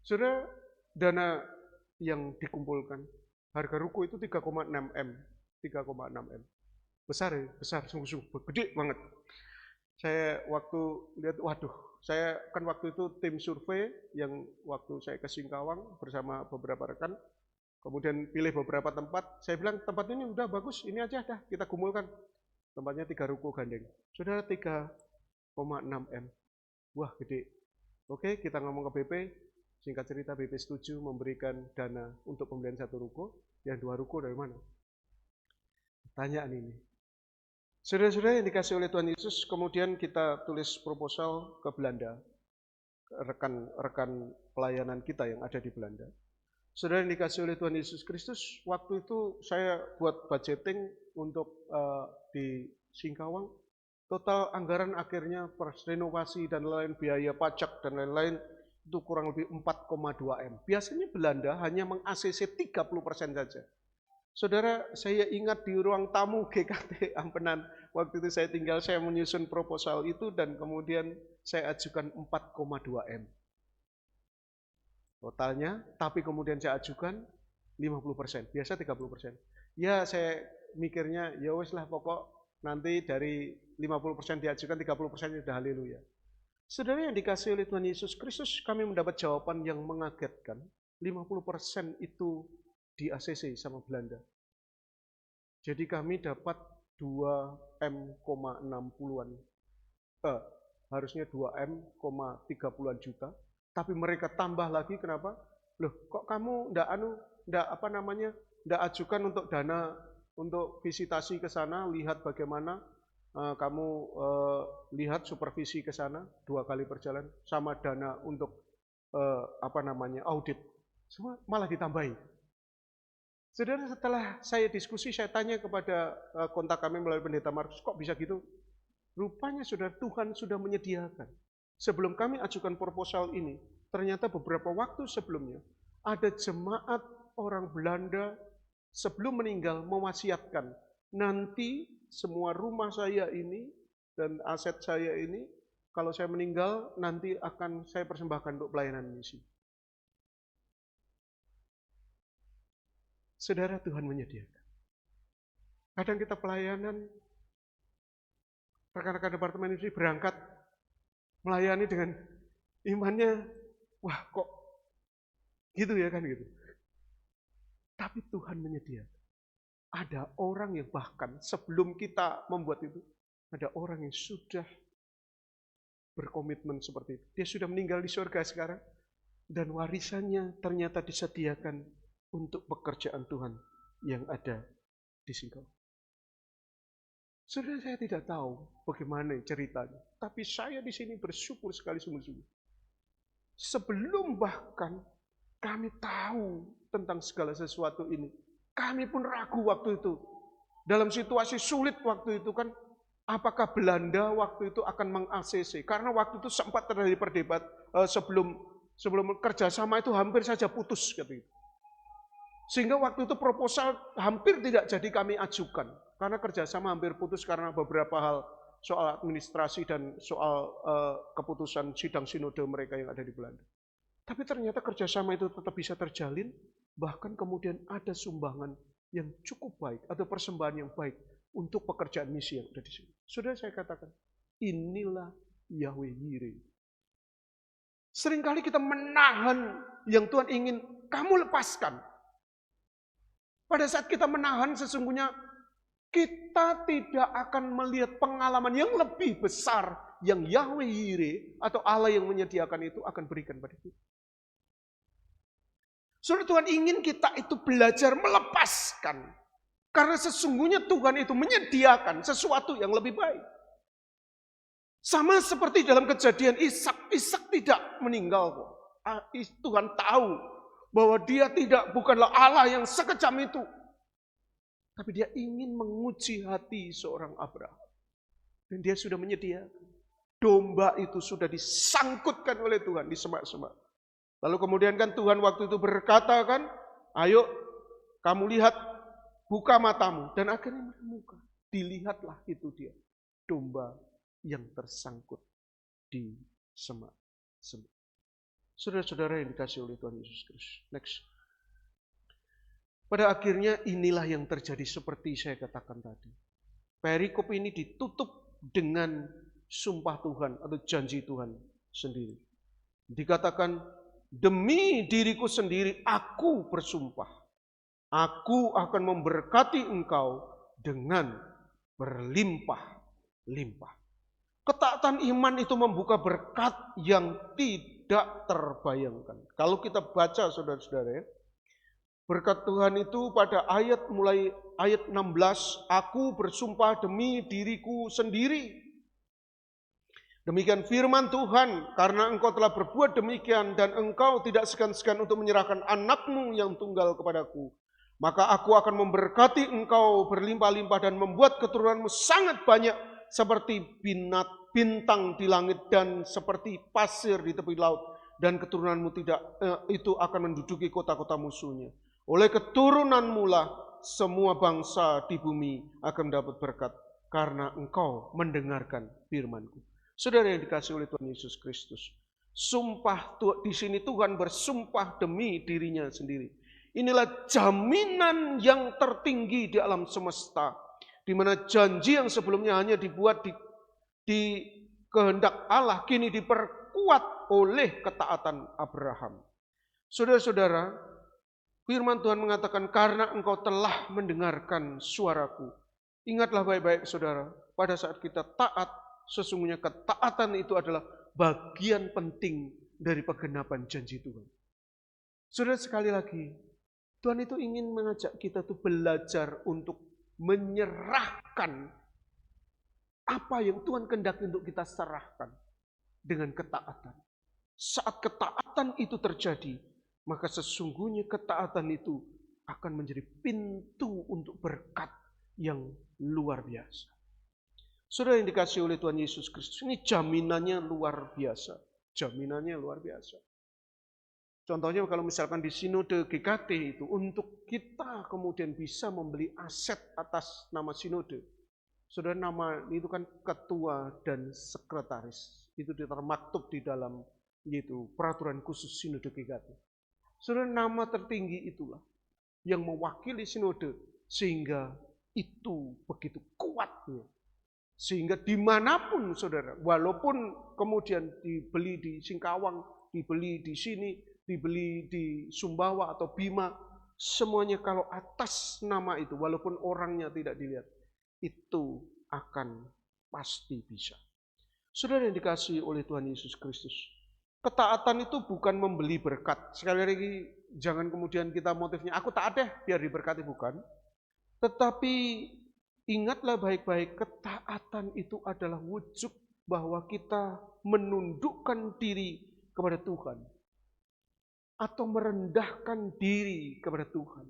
Saudara, dana yang dikumpulkan, harga ruko itu 3,6 M. 3,6 M. Besar ya, besar, sungguh-sungguh, gede banget. Saya waktu lihat, waduh, saya kan waktu itu tim survei yang waktu saya ke Singkawang bersama beberapa rekan, kemudian pilih beberapa tempat, saya bilang tempat ini udah bagus, ini aja dah kita kumpulkan. Tempatnya 3 ruko gandeng. Saudara, 3,6 M. Wah, gede. Oke, kita ngomong ke BP, singkat cerita BP setuju memberikan dana untuk pembelian 1 ruko, yang 2 ruko dari mana? Pertanyaan ini. Saudara-saudara yang dikasih oleh Tuhan Yesus, kemudian kita tulis proposal ke Belanda, rekan-rekan pelayanan kita yang ada di Belanda. Saudara yang dikasih oleh Tuhan Yesus Kristus, waktu itu saya buat budgeting untuk di Singkawang, total anggaran akhirnya renovasi dan lain biaya pajak dan lain-lain itu kurang lebih 4,2 M. Biasanya Belanda hanya meng-ACC 30% saja. Saudara, saya ingat di ruang tamu GKT Ampenan, waktu itu saya menyusun proposal itu dan kemudian saya ajukan 4,2 M. Totalnya, tapi kemudian saya ajukan 50%, biasa 30%. Ya saya mikirnya, ya wes lah pokok nanti dari 50% diajukan, 30% sudah haleluya. Saudara yang dikasih oleh Tuhan Yesus Kristus, kami mendapat jawaban yang mengagetkan, 50% itu di ACC sama Belanda. Jadi kami dapat 2M,60-an. Harusnya 2M,30-an juta. Tapi mereka tambah lagi, kenapa? Loh, kok kamu ndak ajukan untuk dana untuk visitasi ke sana, lihat bagaimana kamu lihat supervisi ke sana 2 kali perjalanan sama dana untuk audit, semua malah ditambahi. Saudara, setelah saya diskusi, saya tanya kepada kontak kami melalui pendeta Markus, kok bisa gitu? Rupanya saudara, Tuhan sudah menyediakan. Sebelum kami ajukan proposal ini, ternyata beberapa waktu sebelumnya ada jemaat orang Belanda sebelum meninggal mewasiatkan, nanti semua rumah saya ini dan aset saya ini, kalau saya meninggal nanti akan saya persembahkan untuk pelayanan misi. Saudara, Tuhan menyediakan. Kadang kita pelayanan, rekan-rekan departemen misi berangkat melayani dengan imannya, wah kok gitu ya kan gitu. Tapi Tuhan menyediakan. Ada orang yang bahkan sebelum kita membuat itu, ada orang yang sudah berkomitmen seperti itu. Dia sudah meninggal di surga sekarang, dan warisannya ternyata disediakan untuk pekerjaan Tuhan yang ada di Singkawang. Saudara, saya tidak tahu bagaimana ceritanya, tapi saya di sini bersyukur sekali sungguh-sungguh. Sebelum bahkan kami tahu tentang segala sesuatu ini, kami pun ragu waktu itu. Dalam situasi sulit waktu itu kan, apakah Belanda waktu itu akan meng-ACC? Karena waktu itu sempat terjadi perdebat sebelum kerjasama itu hampir saja putus gitu. Sehingga waktu itu proposal hampir tidak jadi kami ajukan. Karena kerjasama hampir putus karena beberapa hal, soal administrasi dan soal keputusan sidang sinode mereka yang ada di Belanda. Tapi ternyata kerjasama itu tetap bisa terjalin, bahkan kemudian ada sumbangan yang cukup baik, atau persembahan yang baik untuk pekerjaan misi yang ada di sini. Sudah saya katakan, inilah Yahweh Yireh. Seringkali kita menahan yang Tuhan ingin kamu lepaskan. Pada saat kita menahan, sesungguhnya kita tidak akan melihat pengalaman yang lebih besar yang Yahweh Yireh atau Allah yang menyediakan itu akan berikan pada kita. Saudara, Tuhan ingin kita itu belajar melepaskan. Karena sesungguhnya Tuhan itu menyediakan sesuatu yang lebih baik. Sama seperti dalam kejadian Ishak. Ishak tidak meninggal kok. Tuhan tahu bahwa dia bukanlah Allah yang sekejam itu. Tapi dia ingin menguji hati seorang Abraham. Dan dia sudah menyediakan. Domba itu sudah disangkutkan oleh Tuhan di semak-semak. Lalu kemudian kan Tuhan waktu itu berkata kan, ayo kamu lihat, buka matamu. Dan akhirnya menemukan, dilihatlah itu dia, domba yang tersangkut di semak-semak. Saudara-saudara yang dikasihi oleh Tuhan Yesus Kristus. Next. Pada akhirnya inilah yang terjadi seperti saya katakan tadi. Perikop ini ditutup dengan sumpah Tuhan atau janji Tuhan sendiri. Dikatakan, demi diriku sendiri aku bersumpah, aku akan memberkati engkau dengan berlimpah-limpah. Ketaatan iman itu membuka berkat yang tidak terbayangkan. Kalau kita baca saudara-saudara, berkat Tuhan itu pada mulai ayat 16, aku bersumpah demi diriku sendiri. Demikian firman Tuhan, karena engkau telah berbuat demikian dan engkau tidak segan-segan untuk menyerahkan anakmu yang tunggal kepadaku, maka aku akan memberkati engkau berlimpah-limpah dan membuat keturunanmu sangat banyak seperti bintang di langit dan seperti pasir di tepi laut, dan keturunanmu itu akan menduduki kota-kota musuhnya. Oleh keturunanmu lah semua bangsa di bumi akan mendapat berkat, karena engkau mendengarkan firman-Ku. Saudara yang dikasihi oleh Tuhan Yesus Kristus, sumpah di sini Tuhan bersumpah demi dirinya sendiri. Inilah jaminan yang tertinggi di alam semesta, di mana janji yang sebelumnya hanya dibuat di kehendak Allah, kini diperkuat oleh ketaatan Abraham. Saudara-saudara, firman Tuhan mengatakan, karena engkau telah mendengarkan suaraku. Ingatlah baik-baik saudara, pada saat kita taat, sesungguhnya ketaatan itu adalah bagian penting dari penggenapan janji Tuhan. Saudara, sekali lagi, Tuhan itu ingin mengajak kita tuh belajar untuk menyerahkan apa yang Tuhan kehendaki untuk kita serahkan dengan ketaatan. Saat ketaatan itu terjadi, maka sesungguhnya ketaatan itu akan menjadi pintu untuk berkat yang luar biasa. Saudara yang dikasihi oleh Tuhan Yesus Kristus, ini jaminannya luar biasa. Jaminannya luar biasa. Contohnya kalau misalkan di sinode GKT itu, untuk kita kemudian bisa membeli aset atas nama sinode. Saudara, nama itu kan ketua dan sekretaris. Itu termaktub di dalam yaitu peraturan khusus sinode GKT. Saudara, nama tertinggi itulah yang mewakili sinode, sehingga itu begitu kuatnya. Sehingga dimanapun saudara, walaupun kemudian dibeli di Singkawang, dibeli di sini, dibeli di Sumbawa atau Bima, semuanya kalau atas nama itu, walaupun orangnya tidak dilihat, itu akan pasti bisa. Saudara yang dikasihi oleh Tuhan Yesus Kristus, ketaatan itu bukan membeli berkat. Sekali lagi, jangan kemudian kita motifnya, aku taat deh biar diberkati, bukan. Tetapi ingatlah baik-baik, ketaatan itu adalah wujud bahwa kita menundukkan diri kepada Tuhan. Atau merendahkan diri kepada Tuhan.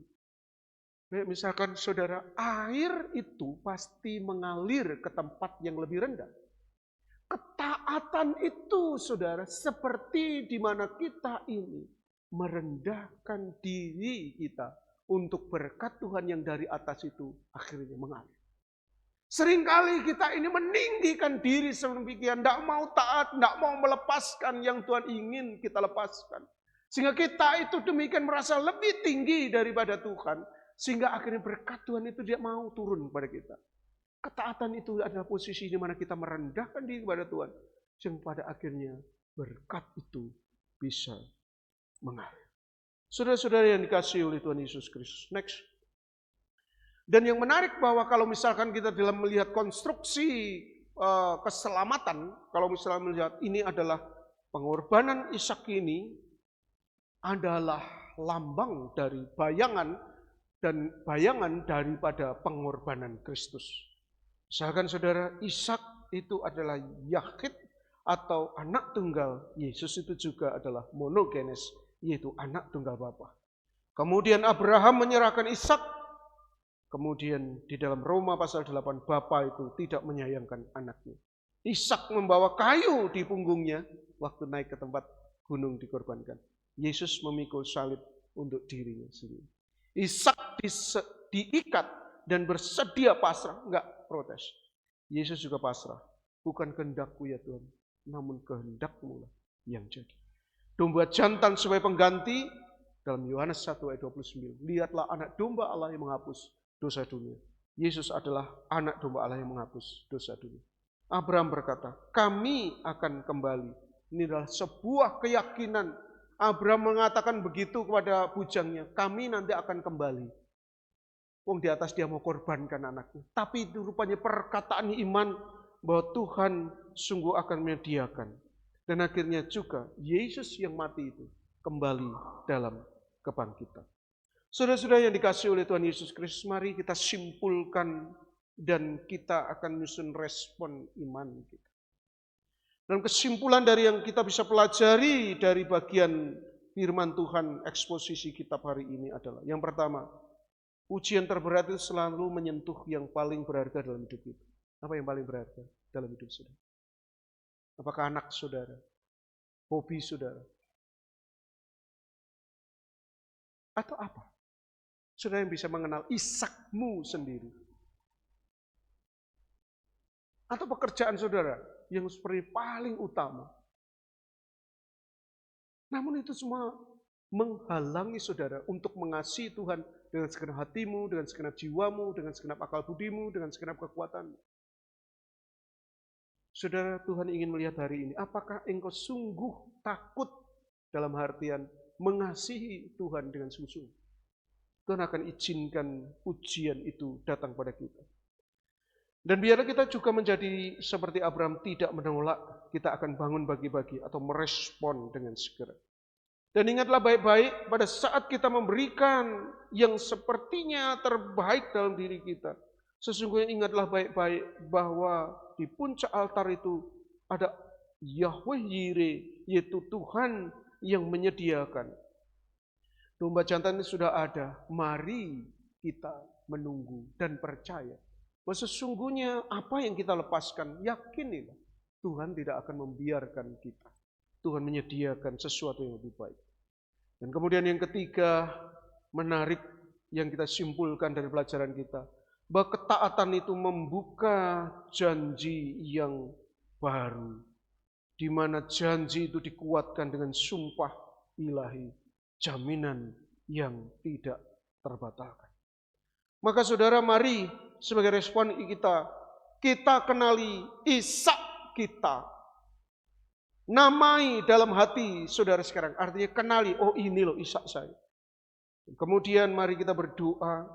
Misalkan saudara, air itu pasti mengalir ke tempat yang lebih rendah. Ketaatan itu saudara, seperti di mana kita ini merendahkan diri kita untuk berkat Tuhan yang dari atas itu akhirnya mengalir. Seringkali kita ini meninggikan diri sedemikian, tidak mau taat, tidak mau melepaskan yang Tuhan ingin kita lepaskan. Sehingga kita itu demikian merasa lebih tinggi daripada Tuhan, sehingga akhirnya berkat Tuhan itu dia mau turun kepada kita. Ketaatan itu adalah posisi di mana kita merendahkan diri kepada Tuhan, sehingga pada akhirnya berkat itu bisa mengalir. Saudara-saudara yang dikasihi oleh Tuhan Yesus Kristus. Next. Dan yang menarik bahwa kalau misalkan kita dalam melihat konstruksi keselamatan, kalau misalnya melihat ini adalah pengorbanan Ishak ini adalah lambang dari bayangan dan bayangan daripada pengorbanan Kristus. Misalkan saudara, Ishak itu adalah Yahid atau anak tunggal. Yesus itu juga adalah monogenes, yaitu anak tunggal Bapa. Kemudian Abraham menyerahkan Ishak. Kemudian di dalam Roma pasal 8, Bapa itu tidak menyayangkan anaknya. Ishak membawa kayu di punggungnya waktu naik ke tempat gunung dikorbankan. Yesus memikul salib untuk dirinya sendiri. Ishak diikat dan bersedia pasrah, enggak protes. Yesus juga pasrah. Bukan kehendakku ya Tuhan, namun kehendak-Mu lah yang jadi. Domba jantan sebagai pengganti dalam Yohanes 1 ayat 29. Lihatlah anak domba Allah yang menghapus dosa dunia. Yesus adalah anak domba Allah yang menghapus dosa dunia. Abraham berkata, kami akan kembali. Ini adalah sebuah keyakinan. Abraham mengatakan begitu kepada bujangnya, kami nanti akan kembali. Wong di atas dia mau korbankan anaknya. Tapi itu rupanya perkataan iman bahwa Tuhan sungguh akan menyediakan. Dan akhirnya juga Yesus yang mati itu kembali dalam kebangkitan. Saudara-saudara yang dikasihi oleh Tuhan Yesus Kristus, mari kita simpulkan dan kita akan menyusun respon iman kita. Dan kesimpulan dari yang kita bisa pelajari dari bagian firman Tuhan eksposisi kitab hari ini adalah, yang pertama, ujian terberat itu selalu menyentuh yang paling berharga dalam hidup kita. Apa yang paling berharga dalam hidup saudara? Apakah anak saudara? Hobi saudara? Atau apa? Saudara yang bisa mengenal Ishakmu sendiri. Atau pekerjaan saudara yang seperti paling utama. Namun itu semua menghalangi saudara untuk mengasihi Tuhan dengan segenap hatimu, dengan segenap jiwamu, dengan segenap akal budimu, dengan segenap kekuatanmu. Saudara, Tuhan ingin melihat hari ini, apakah engkau sungguh takut dalam artian mengasihi Tuhan dengan sungguh-sungguh? Tuhan akan izinkan ujian itu datang pada kita. Dan biarlah kita juga menjadi seperti Abraham, tidak menolak, kita akan bangun bagi-bagi atau merespon dengan segera. Dan ingatlah baik-baik, pada saat kita memberikan yang sepertinya terbaik dalam diri kita, Sesungguhnya ingatlah baik-baik bahwa di puncak altar itu ada Yahweh Yireh, yaitu Tuhan yang menyediakan. Domba jantan ini sudah ada, mari kita menunggu dan percaya bahwa sesungguhnya apa yang kita lepaskan, yakinilah Tuhan tidak akan membiarkan kita. Tuhan menyediakan sesuatu yang lebih baik. Dan kemudian yang ketiga, menarik yang kita simpulkan dari pelajaran kita, bahwa ketaatan itu membuka janji yang baru, di mana janji itu dikuatkan dengan sumpah ilahi, jaminan yang tidak terbatalkan. Maka saudara, mari sebagai respon kita kenali Ishak kita. Namai dalam hati saudara sekarang, artinya kenali, oh ini loh Ishak saya. Kemudian mari kita berdoa,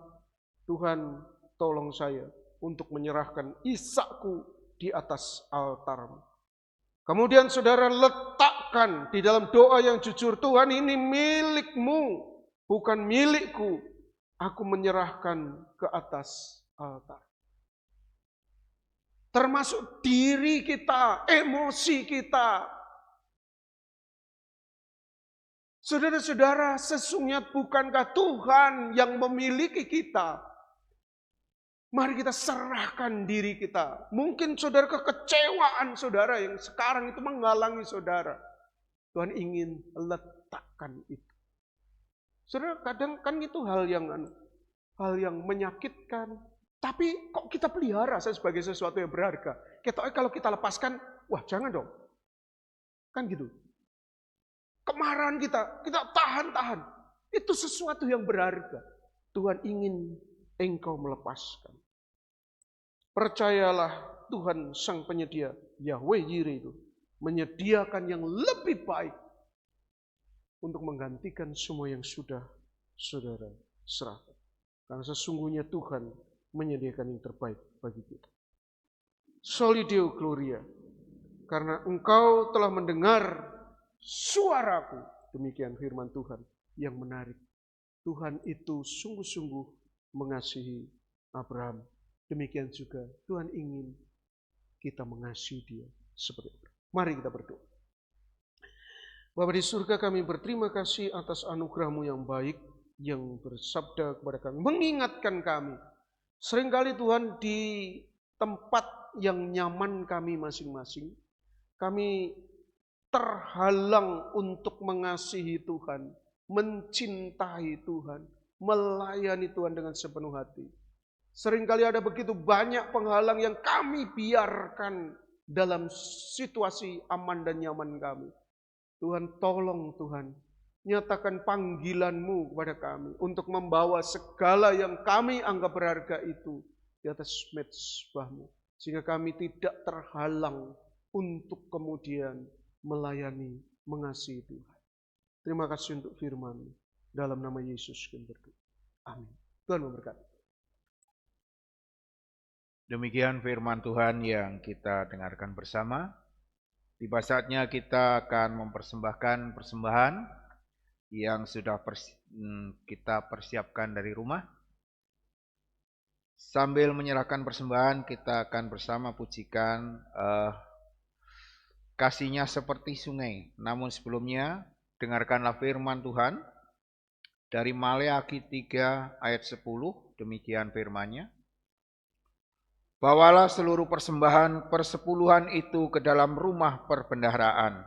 Tuhan tolong saya untuk menyerahkan Ishakku di atas altar. Kemudian saudara letakkan di dalam doa yang jujur, Tuhan ini milikmu, bukan milikku. Aku menyerahkan ke atas altar. Termasuk diri kita, emosi kita. Saudara-saudara, sesungguhnya bukankah Tuhan yang memiliki kita? Mari kita serahkan diri kita. Mungkin saudara kekecewaan saudara yang sekarang itu menghalangi saudara. Tuhan ingin letakkan itu. Saudara, kadang kan itu hal yang menyakitkan. Tapi kok kita pelihara sebagai sesuatu yang berharga. Kalau kita lepaskan, wah jangan dong. Kan gitu. Kemarahan kita tahan-tahan. Itu sesuatu yang berharga. Tuhan ingin engkau melepaskan. Percayalah Tuhan sang penyedia, Yahweh Yireh itu, menyediakan yang lebih baik untuk menggantikan semua yang sudah saudara serahkan. Karena sesungguhnya Tuhan menyediakan yang terbaik bagi kita. Soli Deo Gloria, karena engkau telah mendengar suaraku. Demikian firman Tuhan yang menarik. Tuhan itu sungguh-sungguh mengasihi Abraham. Demikian juga Tuhan ingin kita mengasihi dia seperti itu. Mari kita berdoa. Bapa di surga, kami berterima kasih atas anugerah-Mu yang baik, yang bersabda kepada kami, mengingatkan kami. Seringkali Tuhan di tempat yang nyaman kami masing-masing, kami terhalang untuk mengasihi Tuhan, mencintai Tuhan, melayani Tuhan dengan sepenuh hati. Seringkali ada begitu banyak penghalang yang kami biarkan dalam situasi aman dan nyaman kami. Tuhan, tolong Tuhan, nyatakan panggilan-Mu kepada kami untuk membawa segala yang kami anggap berharga itu di atas mezbah-Mu. Sehingga kami tidak terhalang untuk kemudian melayani, mengasihi Tuhan. Terima kasih untuk firman-Mu. Dalam nama Yesus kami berdoa. Amin. Tuhan memberkati. Demikian firman Tuhan yang kita dengarkan bersama. Tiba saatnya kita akan mempersembahkan persembahan yang sudah kita persiapkan dari rumah. Sambil menyerahkan persembahan, kita akan bersama pujikan kasih-Nya seperti sungai. Namun sebelumnya, dengarkanlah firman Tuhan dari Maleakhi 3 ayat 10, demikian firman-Nya. Bawalah seluruh persembahan persepuluhan itu ke dalam rumah perbendaharaan,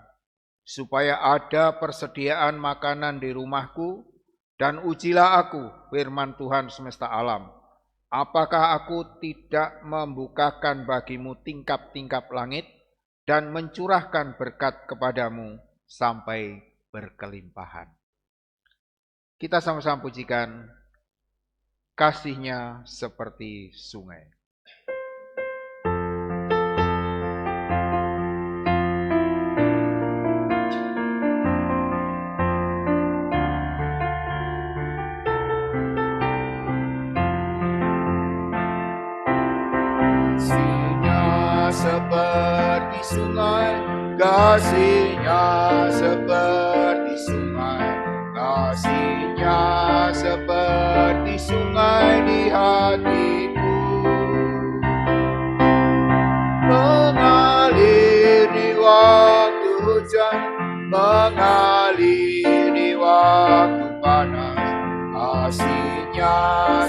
supaya ada persediaan makanan di rumahku, dan ujilah aku, firman Tuhan semesta alam. Apakah aku tidak membukakan bagimu tingkap-tingkap langit, dan mencurahkan berkat kepadamu sampai berkelimpahan. Kita sama-sama pujikan kasih-Nya seperti sungai. Seperti sungai, kasih-Nya seperti sungai, kasih-Nya seperti sungai di hatiku.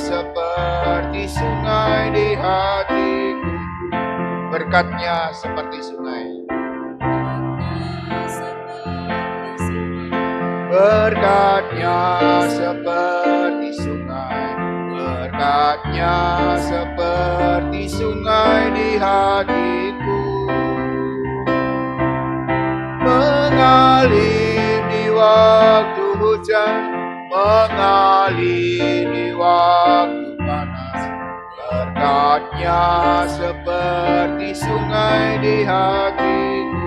seperti sungai di hatiku. Berkatnya seperti sungai. Berkatnya seperti sungai. Berkatnya seperti sungai di hatiku. Mengalir di waktu hujan, mengalir di waktu panas. Berkatnya seperti sungai di hatiku.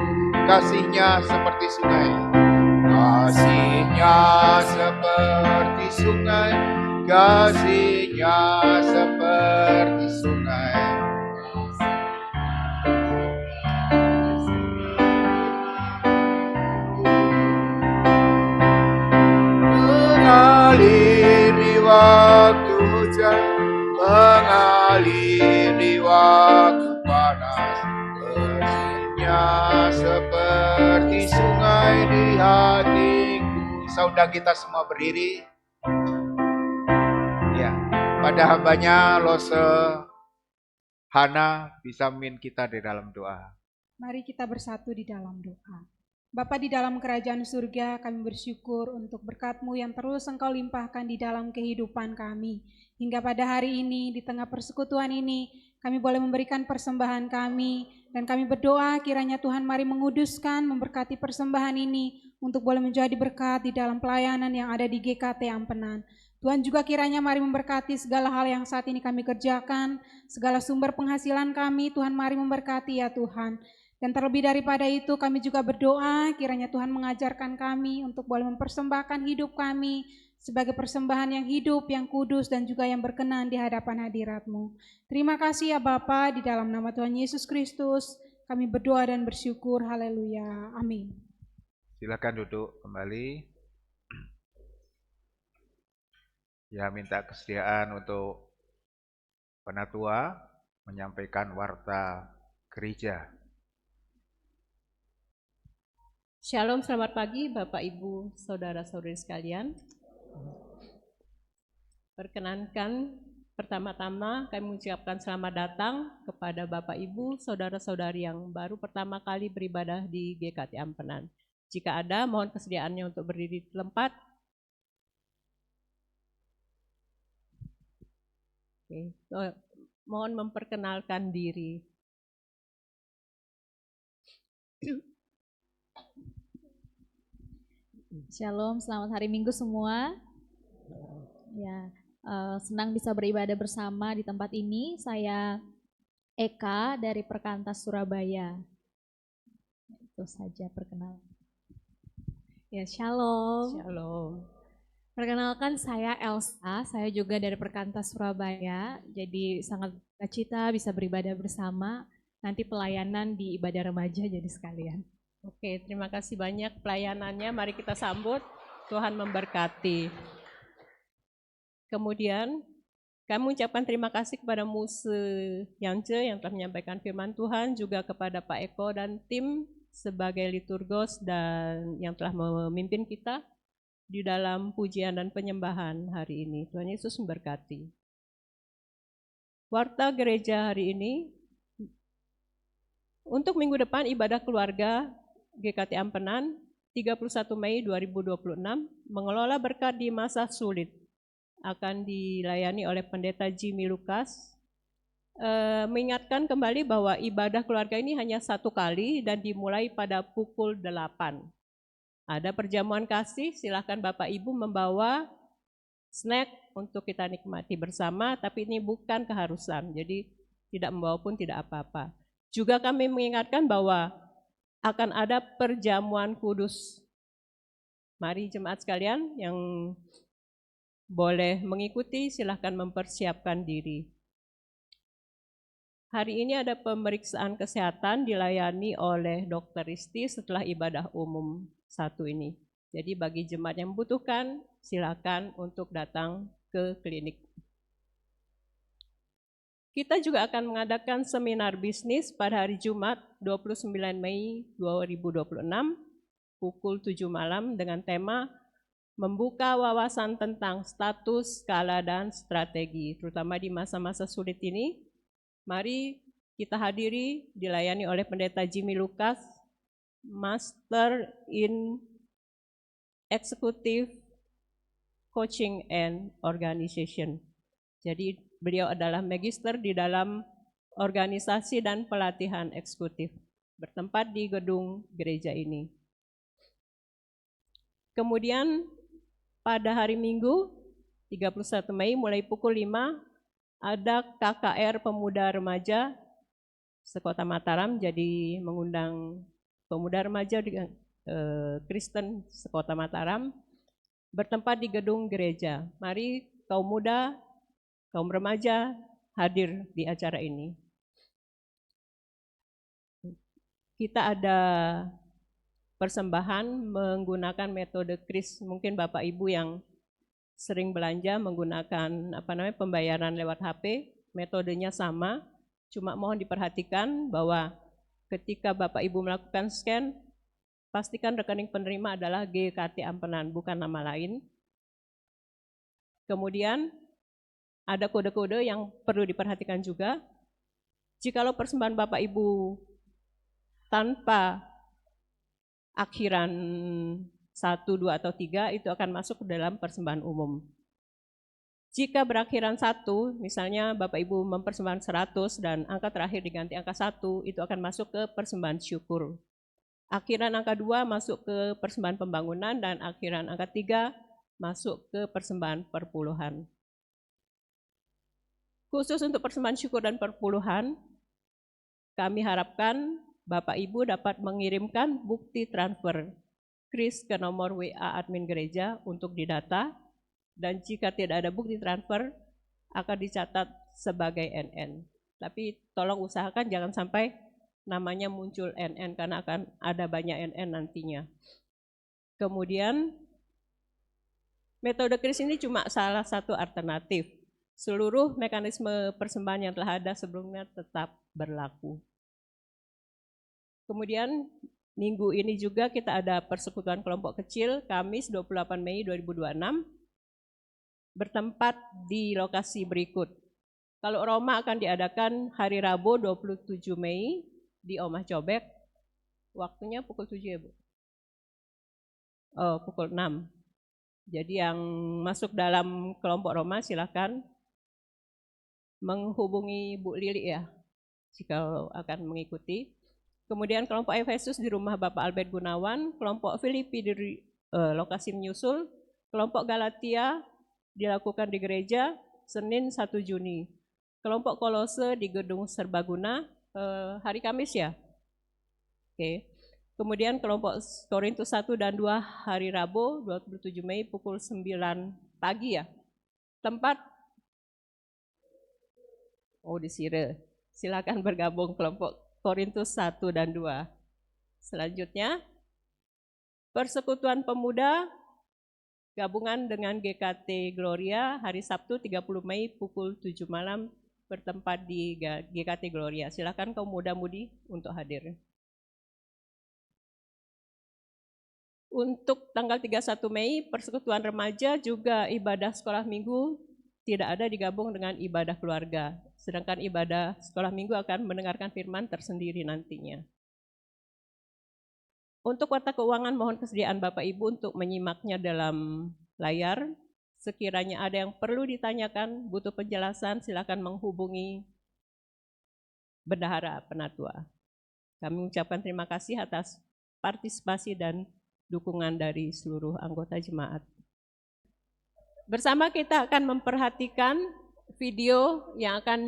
Kasihnya seperti sungai. Kasihnya seperti sungai. Kasihnya seperti sungai. Mengalir di waktu hujan, mengalir di waktu panas. Bersihnya seperti sungai di hatiku. Saudara kita semua berdiri. Ya, pada hambanya Lose Hana bisa memimpin kita di dalam doa. Mari kita bersatu di dalam doa. Bapa di dalam kerajaan surga, kami bersyukur untuk berkat-Mu yang terus Engkau limpahkan di dalam kehidupan kami. Hingga pada hari ini, di tengah persekutuan ini, kami boleh memberikan persembahan kami, dan kami berdoa kiranya Tuhan mari menguduskan, memberkati persembahan ini, untuk boleh menjadi berkat di dalam pelayanan yang ada di GKT Ampenan. Tuhan juga kiranya mari memberkati segala hal yang saat ini kami kerjakan, segala sumber penghasilan kami, Tuhan mari memberkati ya Tuhan. Dan terlebih daripada itu kami juga berdoa kiranya Tuhan mengajarkan kami untuk boleh mempersembahkan hidup kami sebagai persembahan yang hidup, yang kudus dan juga yang berkenan di hadapan hadirat-Mu. Terima kasih ya Bapa, di dalam nama Tuhan Yesus Kristus kami berdoa dan bersyukur. Haleluya. Amin. Silakan duduk kembali. Ya, minta kesediaan untuk penatua menyampaikan warta gereja. Shalom, selamat pagi Bapak Ibu, Saudara-saudari sekalian. Perkenankan pertama-tama kami mengucapkan selamat datang kepada Bapak Ibu, Saudara-saudari yang baru pertama kali beribadah di GKT Ampenan. Jika ada, mohon kesediaannya untuk berdiri di tempat. Oke, mohon memperkenalkan diri. Shalom, selamat hari Minggu semua. Ya, senang bisa beribadah bersama di tempat ini. Saya Eka dari Perkantas Surabaya. Itu saja perkenalan. Ya, shalom. Shalom. Perkenalkan saya Elsa, saya juga dari Perkantas Surabaya. Jadi sangat cita bisa beribadah bersama. Nanti pelayanan di ibadah remaja jadi sekalian. Oke, terima kasih banyak pelayanannya. Mari kita sambut. Tuhan memberkati. Kemudian kami mengucapkan terima kasih kepada Muse Yance yang telah menyampaikan firman Tuhan, juga kepada Pak Eko dan tim sebagai liturgos dan yang telah memimpin kita di dalam pujian dan penyembahan hari ini. Tuhan Yesus memberkati. Warta gereja hari ini, untuk minggu depan ibadah keluarga GKT Ampenan 31 Mei 2026 mengelola berkat di masa sulit akan dilayani oleh Pendeta Jimmy Lukas. Mengingatkan kembali bahwa ibadah keluarga ini hanya satu kali dan dimulai pada pukul 8. Ada perjamuan kasih, silakan Bapak Ibu membawa snack untuk kita nikmati bersama, tapi ini bukan keharusan, jadi tidak membawa pun tidak apa-apa. Juga kami mengingatkan bahwa akan ada perjamuan kudus. Mari jemaat sekalian yang boleh mengikuti, silakan mempersiapkan diri. Hari ini ada pemeriksaan kesehatan dilayani oleh Dr. Risti setelah ibadah umum satu ini. Jadi bagi jemaat yang membutuhkan, silakan untuk datang ke klinik. Kita juga akan mengadakan seminar bisnis pada hari Jumat 29 Mei 2026 pukul 7 malam dengan tema membuka wawasan tentang status, skala, dan strategi, terutama di masa-masa sulit ini. Mari kita hadiri, dilayani oleh Pendeta Jimmy Lucas, Master in Executive Coaching and Organization. Jadi beliau adalah magister di dalam organisasi dan pelatihan eksekutif, bertempat di gedung gereja ini. Kemudian pada hari Minggu 31 Mei mulai pukul 5 ada KKR Pemuda Remaja Sekota Mataram, jadi mengundang pemuda remaja dengan Kristen Sekota Mataram bertempat di gedung gereja. Mari kaum muda, kaum remaja hadir di acara ini. Kita ada persembahan menggunakan metode KRIS. Mungkin Bapak Ibu yang sering belanja menggunakan pembayaran lewat HP, metodenya sama, cuma mohon diperhatikan bahwa ketika Bapak Ibu melakukan scan, pastikan rekening penerima adalah GKT Ampenan, bukan nama lain. Kemudian ada kode-kode yang perlu diperhatikan juga. Jikalau persembahan Bapak Ibu tanpa akhiran 1, 2, atau 3 itu akan masuk ke dalam persembahan umum. Jika berakhiran 1, misalnya Bapak Ibu mempersembahkan 100 dan angka terakhir diganti angka 1, itu akan masuk ke persembahan syukur. Akhiran angka 2 masuk ke persembahan pembangunan dan akhiran angka 3 masuk ke persembahan perpuluhan. Khusus untuk persembahan syukur dan perpuluhan, kami harapkan Bapak Ibu dapat mengirimkan bukti transfer KRIS ke nomor WA admin gereja untuk didata, dan jika tidak ada bukti transfer akan dicatat sebagai NN. Tapi tolong usahakan jangan sampai namanya muncul NN karena akan ada banyak NN nantinya. Kemudian metode KRIS ini cuma salah satu alternatif. Seluruh mekanisme persembahan yang telah ada sebelumnya tetap berlaku. Kemudian minggu ini juga kita ada persekutuan kelompok kecil Kamis 28 Mei 2026 bertempat di lokasi berikut. Kalau Roma akan diadakan hari Rabu 27 Mei di Omah Cobek. Waktunya pukul 7 ya Bu? Oh, pukul 6. Jadi yang masuk dalam kelompok Roma silakan menghubungi Bu Lili ya, jika akan mengikuti. Kemudian kelompok Efesus di rumah Bapak Albert Gunawan, kelompok Filipi di lokasi menyusul, kelompok Galatia dilakukan di gereja Senin 1 Juni. Kelompok Kolose di gedung Serbaguna hari Kamis ya. Oke. Kemudian kelompok Korintus 1 dan 2 hari Rabu 27 Mei pukul 9 pagi ya. Tempat di Sire. Silakan bergabung kelompok Korintus 1 dan 2. Selanjutnya, Persekutuan Pemuda gabungan dengan GKT Gloria hari Sabtu 30 Mei pukul 7 malam bertempat di GKT Gloria. Silakan kaum muda-mudi untuk hadir. Untuk tanggal 31 Mei, Persekutuan Remaja juga ibadah sekolah minggu tidak ada digabung dengan ibadah keluarga. Sedangkan ibadah sekolah minggu akan mendengarkan firman tersendiri nantinya. Untuk kotak keuangan mohon kesediaan Bapak Ibu untuk menyimaknya dalam layar. Sekiranya ada yang perlu ditanyakan, butuh penjelasan, silakan menghubungi Bendahara Penatua. Kami mengucapkan terima kasih atas partisipasi dan dukungan dari seluruh anggota jemaat. Bersama kita akan memperhatikan video yang akan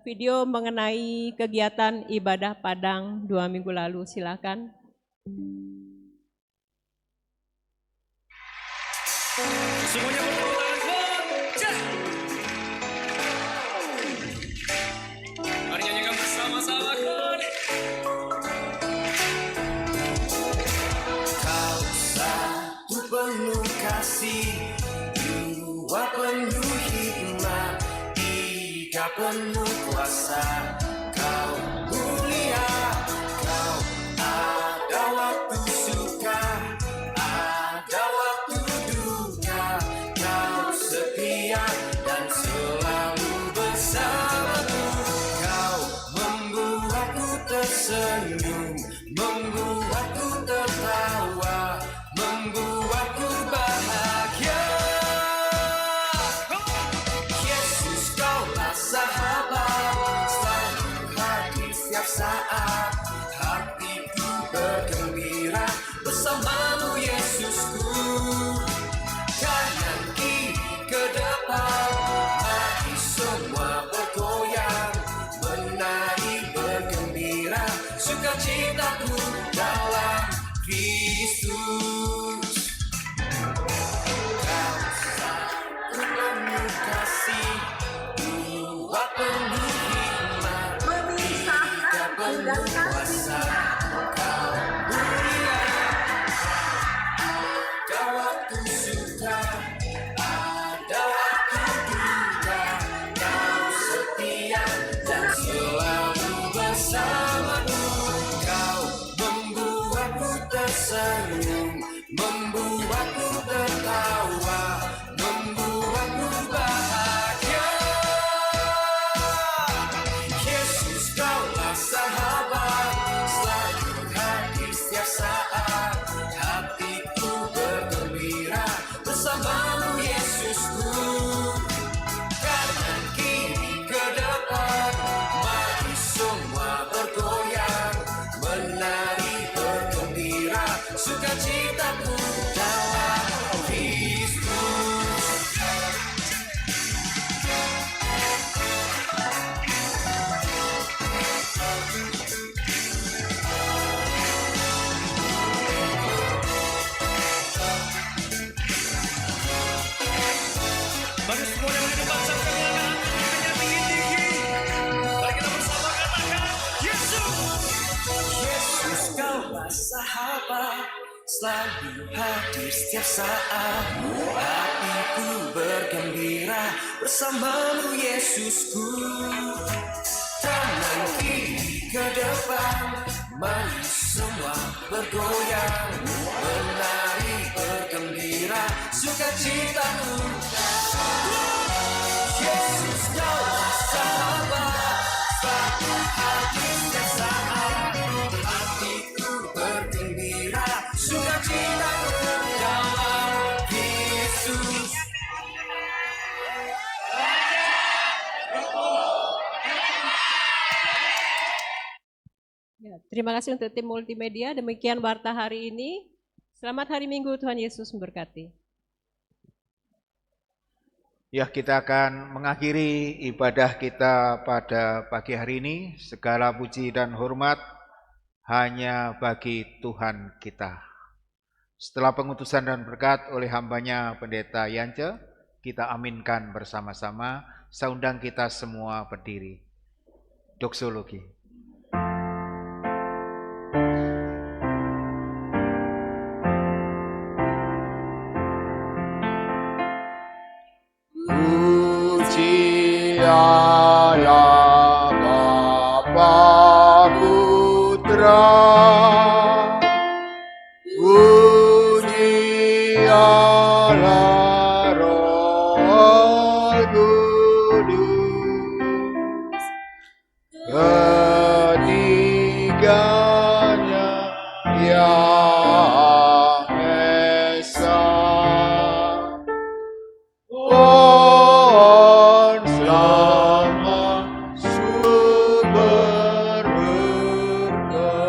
video mengenai kegiatan ibadah Padang 2 minggu lalu. Silakan. Semuanya bertepuk tangan. Mari nyanyikan bersama-sama. Kau satu penuh kasih, dua penuh hikmat, tiga penuh kuasa. Kau mulia, kau ada waktu suka, ada Yesusku. Kanan kiri ke depan, mari semua bergoyang, menari bergembira, sukacitaku dalam Kristus. Kau satu penuh kasih, dua penuh hikmat, tiga penuh kuasa. Kau mulia, ada waktu suka, ada waktu duka. Kau setia dan selalu bersamaku. Kau membuatku tersenyum, membuatku tertawa, membuatku bahagia. Yesus, kaulah sahabat, selalu hadir setiap saat. Hatiku bergembira bersamamu, Yesusku. Kanan kiri ke depan, mari semua bergoyang, menari bergembira, sukacitaku dalam Kristus. Mari semua yang di depan sangkatnya tinggi-tinggi. Mari kita bersama katakan Yesus. Yesus, kaulah sahabat, selalu hadir setiap saat. Hatiku bergembira bersamamu, Yesusku. Kanan kiri ke depan, mari semua bergoyang, menari bergembira, sukacitaku. Yesus, kaulah sahabat, selalu hadir setiap saat. Hatiku bergembira, sukacitaku dalam Yesus. Ya, terima kasih untuk tim multimedia. Demikian warta hari ini. Selamat hari Minggu, Tuhan Yesus memberkati. Ya, kita akan mengakhiri ibadah kita pada pagi hari ini. Segala puji dan hormat hanya bagi Tuhan kita. Setelah pengutusan dan berkat oleh hambanya Pendeta Yance, kita aminkan bersama-sama. Saya undang kita semua berdiri. Doksologi. Puji Allah Bapa Putra, puji Allah Roh Kudus, ketiganya yang esa. Pohon selama sumber berkah.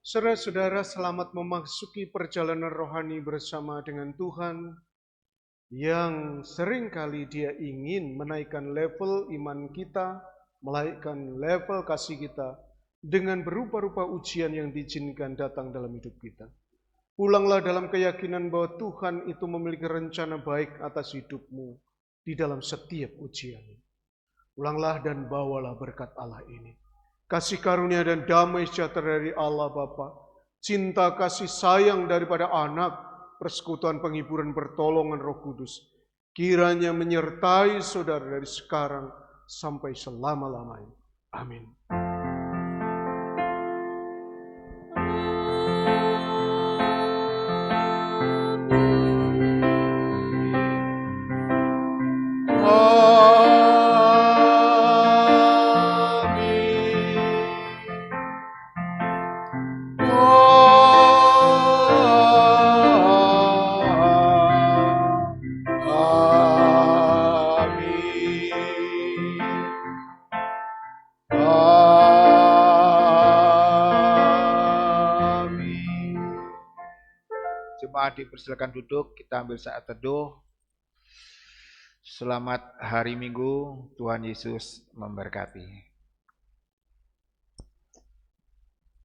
Saudara-saudara, selamat memasuki perjalanan rohani bersama dengan Tuhan yang seringkali Dia ingin menaikkan level iman kita, menaikkan level kasih kita dengan berupa-rupa ujian yang diizinkan datang dalam hidup kita. Pulanglah dalam keyakinan bahwa Tuhan itu memiliki rencana baik atas hidupmu di dalam setiap ujian. Pulanglah dan bawalah berkat Allah ini. Kasih karunia dan damai sejahtera dari Allah Bapa, cinta kasih sayang daripada Anak, persekutuan penghiburan pertolongan Roh Kudus, kiranya menyertai saudara dari sekarang sampai selama-lamanya. Amin. Bapak Adik persilakan duduk, kita ambil saat teduh. Selamat hari Minggu, Tuhan Yesus memberkati.